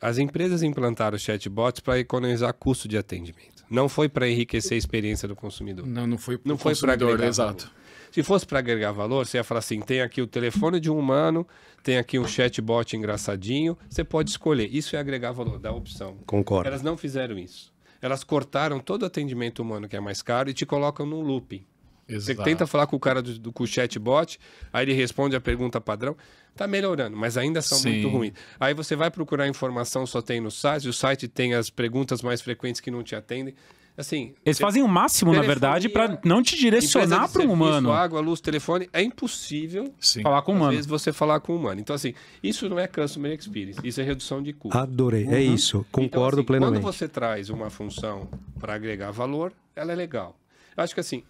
As empresas implantaram o chatbot para economizar custo de atendimento. Não foi para enriquecer a experiência do consumidor. Não foi Não foi para agregar exato. valor. Se fosse para agregar valor, você ia falar assim, tem aqui o telefone de um humano, tem aqui um chatbot engraçadinho, você pode escolher. Isso é agregar valor, dá opção. Concordo. Elas não fizeram isso. Elas cortaram todo o atendimento humano que é mais caro e te colocam num looping. Você tenta falar com o cara com o chatbot, aí ele responde a pergunta padrão. Tá melhorando, mas ainda são muito ruins. Aí você vai procurar informação, só tem no site, e o site tem as perguntas mais frequentes que não te atendem. Assim, Eles fazem o máximo, na verdade, para não te direcionar para um humano. Água, luz, telefone, é impossível falar com um humano. Às vezes você falar com um humano. Então, assim, isso não é customer experience, isso é redução de custo. Adorei, é isso, concordo então, assim, plenamente. Quando você traz uma função para agregar valor, ela é legal. Eu acho que assim,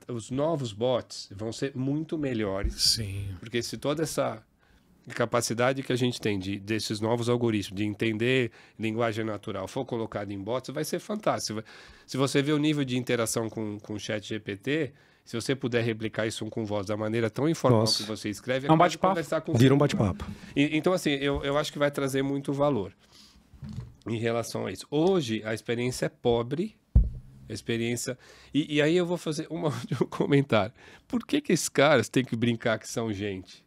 os novos bots vão ser muito melhores. Sim. Porque se toda essa capacidade que a gente tem desses novos algoritmos, de entender linguagem natural, for colocado em bots, vai ser fantástico. Se você vê o nível de interação com o chat GPT, se você puder replicar isso com voz da maneira tão informal que você escreve, é um bate-papo. Vira um bate-papo. Então, assim, eu acho que vai trazer muito valor em relação a isso. Hoje, a experiência é pobre. Experiência. E aí eu vou fazer um comentário. Por que esses caras têm que brincar que são gente?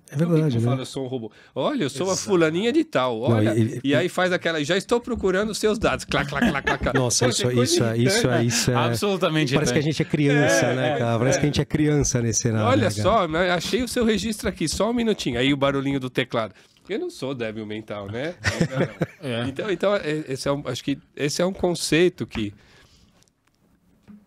É verdade, eu né? falo, eu sou um robô. Olha, eu sou a fulaninha de tal. Olha, não, e aí faz aquela. Já estou procurando os seus dados. Clac, clac, clac, clac, clac. Nossa, isso é. Absolutamente. Parece que a gente é criança, né, cara? Parece que a gente é criança nesse cenário. Olha né, só, achei o seu registro aqui, só um minutinho. Aí o barulhinho do teclado. Eu não sou débil mental, né? Então acho que esse é um conceito que.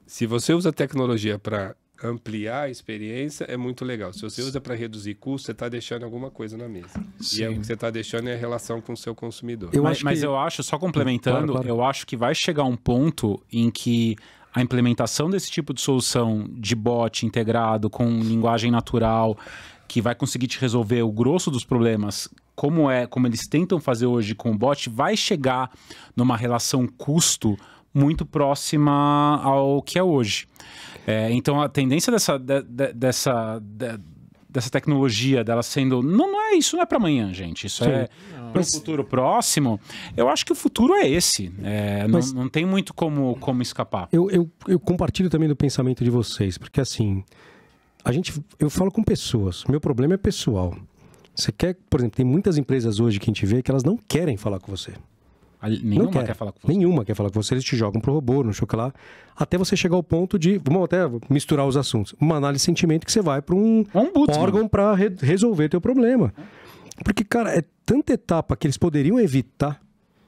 Se você usa tecnologia para ampliar a experiência, é muito legal. Se você usa para reduzir custo, você está deixando alguma coisa na mesa. Sim. E o que você está deixando é a relação com o seu consumidor. Mas eu acho, só complementando, claro. Eu acho que vai chegar um ponto em que a implementação desse tipo de solução de bot integrado com linguagem natural, que vai conseguir te resolver o grosso dos problemas, como eles tentam fazer hoje com o bot, vai chegar numa relação custo muito próxima ao que é hoje. Então, a tendência dessa tecnologia, dela sendo... Isso não é para amanhã, gente. Isso é para o futuro próximo. Eu acho que o futuro é esse. Não tem muito como escapar. Eu compartilho também do pensamento de vocês, porque assim, eu falo com pessoas. Meu problema é pessoal. Você quer, por exemplo, tem muitas empresas hoje que a gente vê que elas não querem falar com você. Nenhuma quer falar com você. Nenhuma quer falar com você. Eles te jogam pro robô, no chocolate, até você chegar ao ponto de... Vamos até misturar os assuntos. Uma análise de sentimento que você vai para um órgão para resolver teu problema. Porque, cara, é tanta etapa que eles poderiam evitar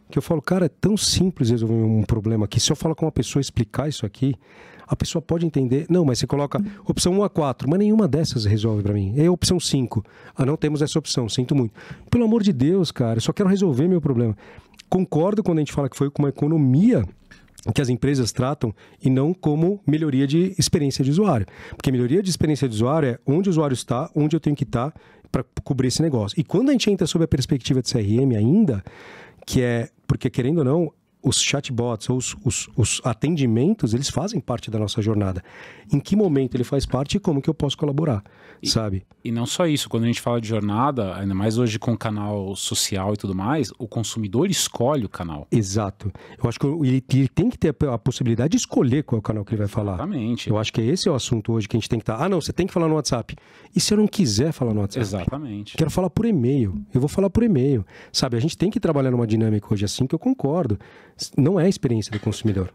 que eu falo, cara, é tão simples resolver um problema aqui. Se eu falar com uma pessoa e explicar isso aqui, a pessoa pode entender. Não, mas você coloca opção 1 a 4, mas nenhuma dessas resolve para mim. É a opção 5. Não temos essa opção, sinto muito. Pelo amor de Deus, cara, eu só quero resolver meu problema. Concordo quando a gente fala que foi com uma economia que as empresas tratam e não como melhoria de experiência de usuário. Porque melhoria de experiência de usuário é onde o usuário está, onde eu tenho que estar para cobrir esse negócio. E quando a gente entra sob a perspectiva de CRM ainda, que é, porque querendo ou não, os chatbots ou os atendimentos, eles fazem parte da nossa jornada. Em que momento ele faz parte e como que eu posso colaborar, sabe? E não só isso, quando a gente fala de jornada, ainda mais hoje com o canal social e tudo mais, o consumidor escolhe o canal. Exato. Eu acho que ele tem que ter a possibilidade de escolher qual é o canal que ele vai falar. Exatamente. Eu acho que esse é o assunto hoje que a gente tem que estar... Ah, não, você tem que falar no WhatsApp. E se eu não quiser falar no WhatsApp? Exatamente. Quero falar por e-mail. Eu vou falar por e-mail. Sabe, a gente tem que trabalhar numa dinâmica hoje assim que eu concordo. Não é a experiência do consumidor.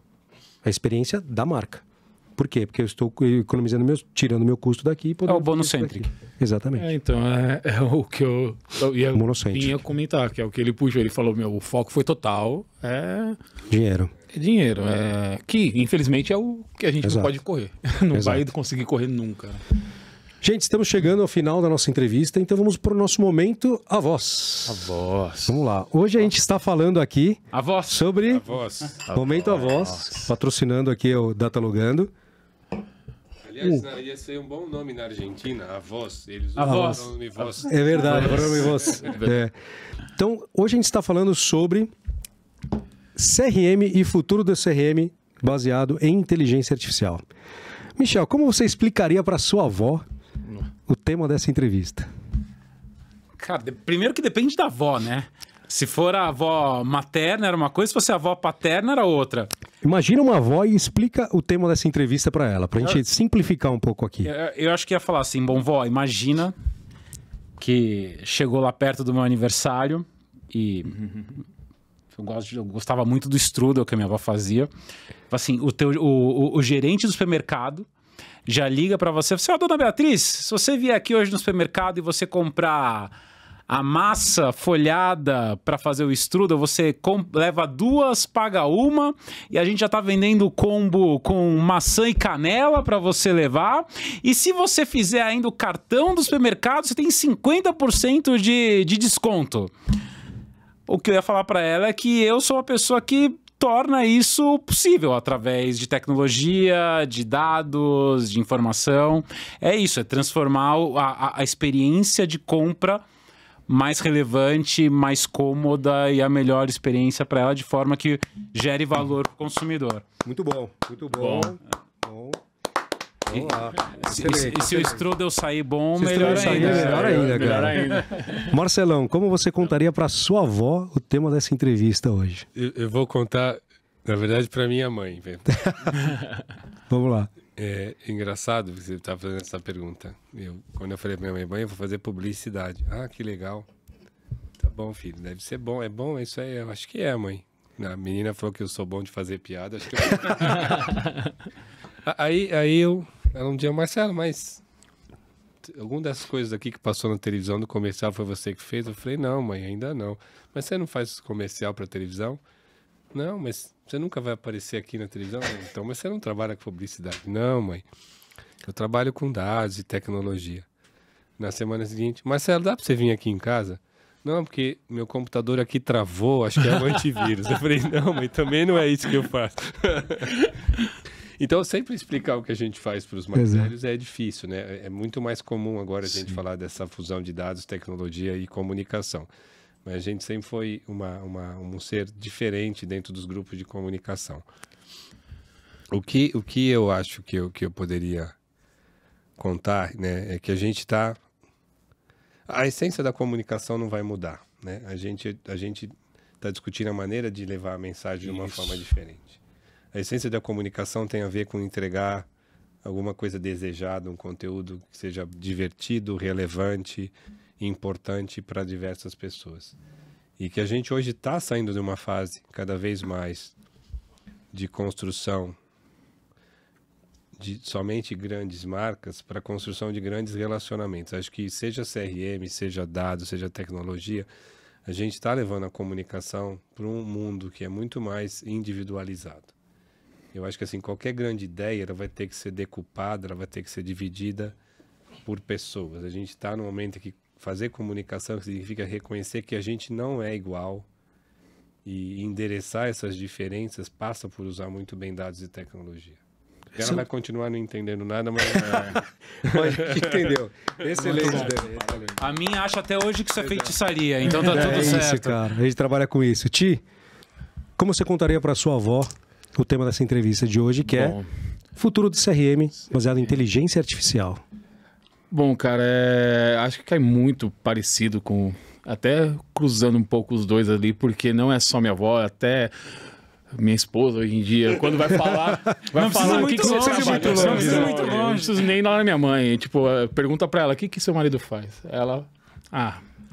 É a experiência da marca. Por quê? Porque eu estou economizando tirando meu custo daqui e podendo... É o bônus-centric. Exatamente. Então, é o que eu ia comentar, que é o que ele puxou. Ele falou, o foco foi total. Dinheiro. É dinheiro. Que, infelizmente, é o que a gente não pode correr. Não vai conseguir correr nunca. Gente, estamos chegando ao final da nossa entrevista, então vamos para o nosso momento A Voz. A Voz. Vamos lá. Hoje a gente está falando aqui A Voz. sobre A Voz. Momento A Voz, patrocinando aqui o Datalogando. Aliás, ia ser um bom nome na Argentina, A Voz. Eles usam o nome Voz. É verdade, o nome Voz. Então, hoje a gente está falando sobre CRM e futuro do CRM baseado em inteligência artificial. Michel, como você explicaria para sua avó o tema dessa entrevista? Cara, primeiro que depende da avó, né? Se for a avó materna era uma coisa, se fosse a avó paterna era outra. Imagina uma avó e explica o tema dessa entrevista para ela, pra gente simplificar um pouco aqui. Eu acho que ia falar assim, bom, vó, imagina que chegou lá perto do meu aniversário e eu gostava muito do strudel que a minha avó fazia. Assim, o gerente do supermercado já liga para você, dona Beatriz, se você vier aqui hoje no supermercado e você comprar a massa folhada para fazer o strudel, você leva 2, paga 1, e a gente já tá vendendo o combo com maçã e canela para você levar. E se você fizer ainda o cartão do supermercado, você tem 50% de desconto. O que eu ia falar para ela é que eu sou uma pessoa que torna isso possível através de tecnologia, de dados, de informação. É isso, é transformar a experiência de compra mais relevante, mais cômoda e a melhor experiência para ela, de forma que gere valor para o consumidor. Muito bom, muito bom. Vamos lá. E se o strudel sair bom, melhor ainda. Melhor ainda. Marcelão, como você contaria para sua avó o tema dessa entrevista hoje? Eu vou contar, na verdade, para minha mãe. Vamos lá. É engraçado que você está fazendo essa pergunta. Quando eu falei para minha mãe, eu vou fazer publicidade. Ah, que legal. Tá bom, filho, deve ser bom. É bom, isso aí, eu acho que é, mãe. A menina falou que eu sou bom de fazer piada. Acho que ela um dia, Marcelo, mas alguma das coisas aqui que passou na televisão do comercial foi você que fez? Eu falei, não, mãe, ainda não. Mas você não faz comercial para televisão? Não, mas você nunca vai aparecer aqui na televisão? Então, mas você não trabalha com publicidade? Não, mãe. Eu trabalho com dados e tecnologia. Na semana seguinte, Marcelo, dá para você vir aqui em casa? Não, porque meu computador aqui travou, acho que é o antivírus. Eu falei, não, mãe, também não é isso que eu faço. Então, sempre explicar o que a gente faz para os mais velhos é difícil, né? É muito mais comum agora a gente falar dessa fusão de dados, tecnologia e comunicação. Mas a gente sempre foi um ser diferente dentro dos grupos de comunicação. O que eu acho que eu poderia contar, né, é que a gente está... A essência da comunicação não vai mudar, né? A gente está discutindo a maneira de levar a mensagem de uma forma diferente. A essência da comunicação tem a ver com entregar alguma coisa desejada, um conteúdo que seja divertido, relevante e importante para diversas pessoas. E que a gente hoje está saindo de uma fase cada vez mais de construção de somente grandes marcas para a construção de grandes relacionamentos. Acho que seja CRM, seja dados, seja tecnologia, a gente está levando a comunicação para um mundo que é muito mais individualizado. Eu acho que assim, qualquer grande ideia ela vai ter que ser decupada, ela vai ter que ser dividida por pessoas. A gente está no momento que fazer comunicação significa reconhecer que a gente não é igual e endereçar essas diferenças passa por usar muito bem dados e tecnologia. Ela vai continuar não entendendo nada, mas... Entendeu? Excelente. A minha acha até hoje que isso é feitiçaria, então tá tudo certo. Isso, cara. A gente trabalha com isso. Ti? como você contaria para sua avó o tema dessa entrevista de hoje, que é futuro do CRM baseado em inteligência artificial? Bom, cara, acho que cai muito parecido com... Até cruzando um pouco os dois ali, porque não é só minha avó, até minha esposa hoje em dia, quando vai falar... Não precisa o que muito você longe, trabalha? muito longe, Não precisa muito longe. Não preciso nem ir lá na minha mãe. Tipo, pergunta pra ela, o que seu marido faz? Ela...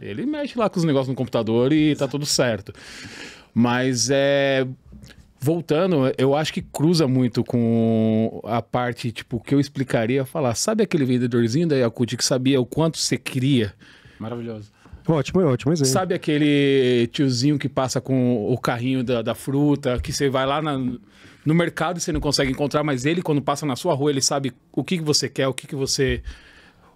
ele mexe lá com os negócios no computador e tá tudo certo. Mas voltando, eu acho que cruza muito com a parte, tipo, que eu explicaria, falar, sabe aquele vendedorzinho da Yakult que sabia o quanto você queria? Maravilhoso. Ótimo exemplo. Sabe aquele tiozinho que passa com o carrinho da fruta, que você vai lá no mercado e você não consegue encontrar, mas ele, quando passa na sua rua, ele sabe o que você quer,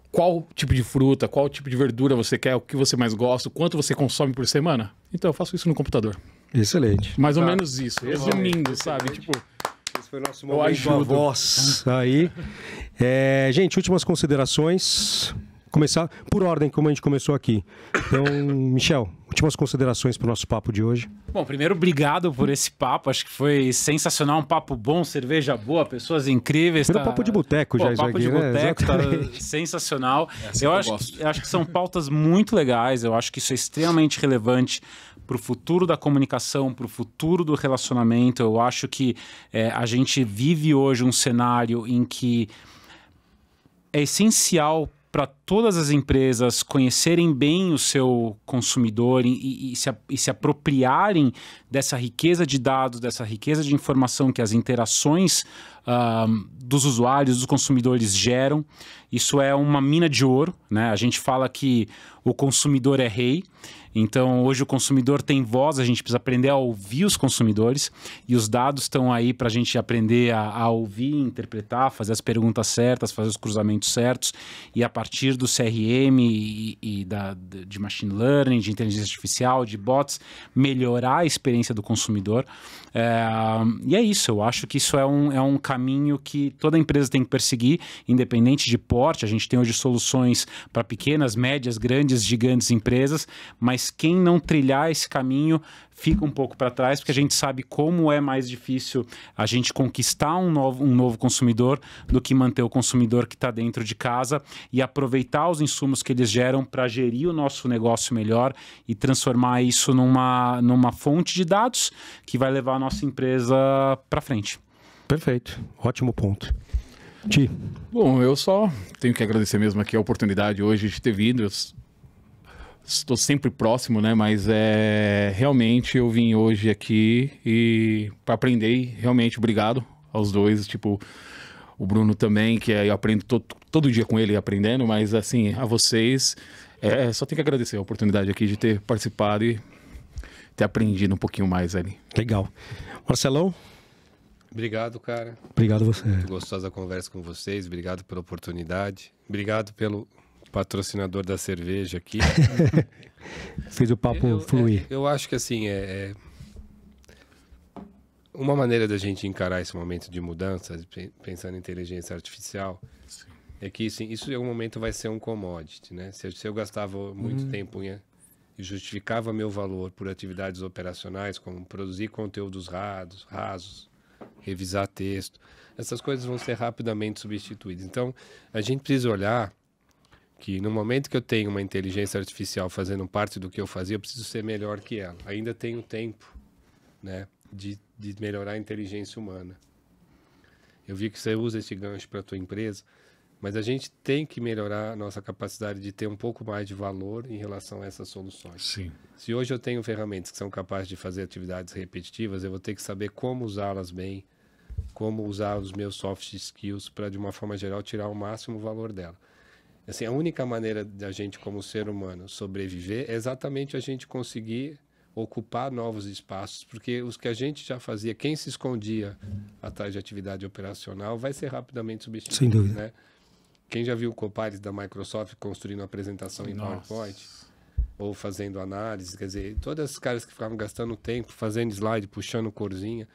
qual tipo de fruta, qual tipo de verdura você quer, o que você mais gosta, o quanto você consome por semana? Então eu faço isso no computador. Excelente. Mais ou menos isso. Resumindo, sabe? Tipo, esse foi o nosso momento da voz aí. Gente, últimas considerações. Começar por ordem, como a gente começou aqui. Então, Michel, últimas considerações para o nosso papo de hoje. Bom, primeiro, obrigado por esse papo. Acho que foi sensacional, um papo bom, cerveja boa, pessoas incríveis. Foi um papo de boteco já, isso papo aqui, de boteco, né? tá sensacional. Eu acho que são pautas muito legais. Eu acho que isso é extremamente relevante para o futuro da comunicação, para o futuro do relacionamento. Eu acho que a gente vive hoje um cenário em que é essencial para todas as empresas conhecerem bem o seu consumidor e se apropriarem dessa riqueza de dados, dessa riqueza de informação que as interações dos usuários, dos consumidores geram. Isso é uma mina de ouro, né? A gente fala que o consumidor é rei. Então, hoje o consumidor tem voz, a gente precisa aprender a ouvir os consumidores e os dados estão aí para a gente aprender a ouvir, interpretar, fazer as perguntas certas, fazer os cruzamentos certos e a partir do CRM de machine learning, de inteligência artificial, de bots, melhorar a experiência do consumidor. E é isso, eu acho que isso é um caminho que toda empresa tem que perseguir, independente de porte. A gente tem hoje soluções para pequenas, médias, grandes, gigantes empresas, mas quem não trilhar esse caminho fica um pouco para trás, porque a gente sabe como é mais difícil a gente conquistar um novo consumidor do que manter o consumidor que está dentro de casa e aproveitar os insumos que eles geram para gerir o nosso negócio melhor e transformar isso numa fonte de dados que vai levar a nossa empresa para frente. Perfeito, ótimo ponto. Ti. Bom, eu só tenho que agradecer mesmo aqui a oportunidade hoje de ter vindo. Eu estou sempre próximo, né? Mas realmente eu vim hoje aqui e para aprender. E realmente obrigado aos dois. Tipo, o Bruno também, que eu aprendo todo dia com ele aprendendo. Mas assim, a vocês, só tenho que agradecer a oportunidade aqui de ter participado e ter aprendido um pouquinho mais ali. Legal. Marcelão? Obrigado, cara. Obrigado você. Muito gostosa a conversa com vocês. Obrigado pela oportunidade. Obrigado pelo patrocinador da cerveja aqui. Fez o papo fluir. Eu acho que assim, uma maneira da gente encarar esse momento de mudança, pensando em inteligência artificial, é que assim, isso em algum momento vai ser um commodity, né? Se eu gastava muito tempo e justificava meu valor por atividades operacionais, como produzir conteúdos rasos, revisar texto, essas coisas vão ser rapidamente substituídas. Então, a gente precisa olhar que no momento que eu tenho uma inteligência artificial fazendo parte do que eu fazia, eu preciso ser melhor que ela. Ainda tenho tempo, né, de melhorar a inteligência humana. Eu vi que você usa esse gancho para a tua empresa, mas a gente tem que melhorar a nossa capacidade de ter um pouco mais de valor em relação a essas soluções. Sim. Se hoje eu tenho ferramentas que são capazes de fazer atividades repetitivas, eu vou ter que saber como usá-las bem, como usar os meus soft skills para, de uma forma geral, tirar o máximo valor dela. Assim, a única maneira da gente, como ser humano, sobreviver é exatamente a gente conseguir ocupar novos espaços, porque os que a gente já fazia, quem se escondia atrás de atividade operacional, vai ser rapidamente substituído. Sem dúvida. Né? Quem já viu o Copilot da Microsoft construindo uma apresentação em PowerPoint, ou fazendo análise, quer dizer, todos os caras que ficavam gastando tempo, fazendo slide, puxando corzinha,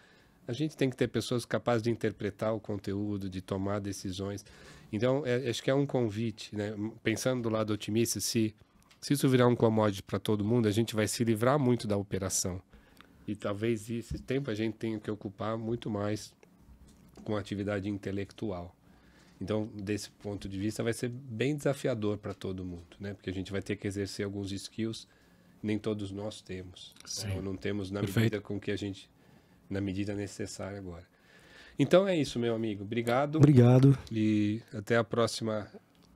a gente tem que ter pessoas capazes de interpretar o conteúdo, de tomar decisões. Então, acho que é um convite, né? Pensando do lado otimista, se isso virar um commodity para todo mundo, a gente vai se livrar muito da operação. E talvez esse tempo a gente tenha que ocupar muito mais com atividade intelectual. Então, desse ponto de vista, vai ser bem desafiador para todo mundo, né? Porque a gente vai ter que exercer alguns skills, nem todos nós temos. Ou não temos na medida com que a gente, na medida necessária agora. Então é isso, meu amigo. Obrigado. Obrigado. E até a próxima.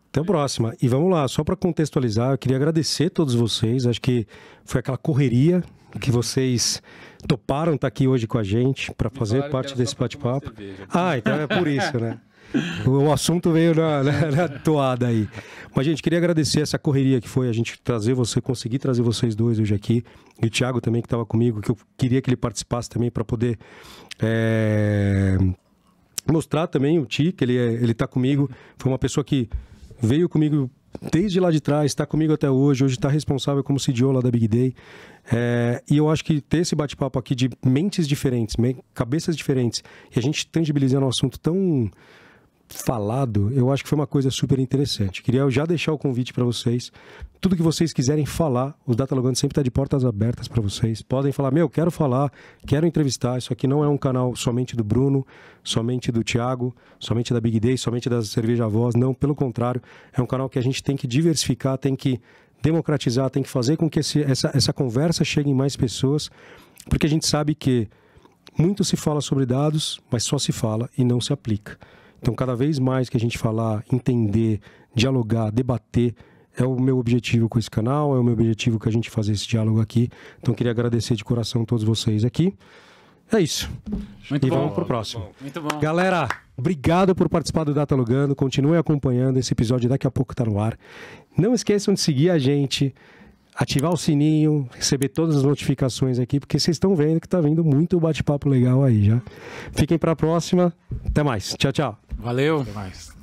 Até a próxima. E vamos lá, só para contextualizar, eu queria agradecer a todos vocês. Acho que foi aquela correria que vocês toparam estar aqui hoje com a gente para fazer parte desse bate-papo. Ah, então é por isso, né? O assunto veio na toada aí. Mas, gente, queria agradecer essa correria que foi a gente conseguir trazer vocês dois hoje aqui. E o Thiago também, que estava comigo, que eu queria que ele participasse também para poder mostrar também o Ti, que ele está comigo. Foi uma pessoa que veio comigo desde lá de trás, está comigo até hoje está responsável como CDO lá da Big Day. E eu acho que ter esse bate-papo aqui de mentes diferentes, cabeças diferentes, e a gente tangibilizando um assunto tão falado, eu acho que foi uma coisa super interessante. Queria já deixar o convite para vocês. Tudo que vocês quiserem falar, o Datalogando sempre está de portas abertas para vocês. Podem falar, quero falar, quero entrevistar. Isso aqui não é um canal somente do Bruno, somente do Thiago, somente da Big Day, somente da Cerveja Voz. Não, pelo contrário, é um canal que a gente tem que diversificar, tem que democratizar, tem que fazer com que essa conversa chegue em mais pessoas, porque a gente sabe que muito se fala sobre dados, mas só se fala e não se aplica. Então, cada vez mais que a gente falar, entender, dialogar, debater, é o meu objetivo com esse canal, é o meu objetivo que a gente fazer esse diálogo aqui. Então, queria agradecer de coração a todos vocês aqui. É isso. Muito e bom. Vamos pro próximo. Muito bom. Galera, obrigado por participar do Datalogando. Continuem acompanhando. Esse episódio daqui a pouco está no ar. Não esqueçam de seguir a gente, ativar o sininho, receber todas as notificações aqui, porque vocês estão vendo que tá vindo muito bate-papo legal aí já. Fiquem para a próxima. Até mais. Tchau, tchau. Valeu. Até mais.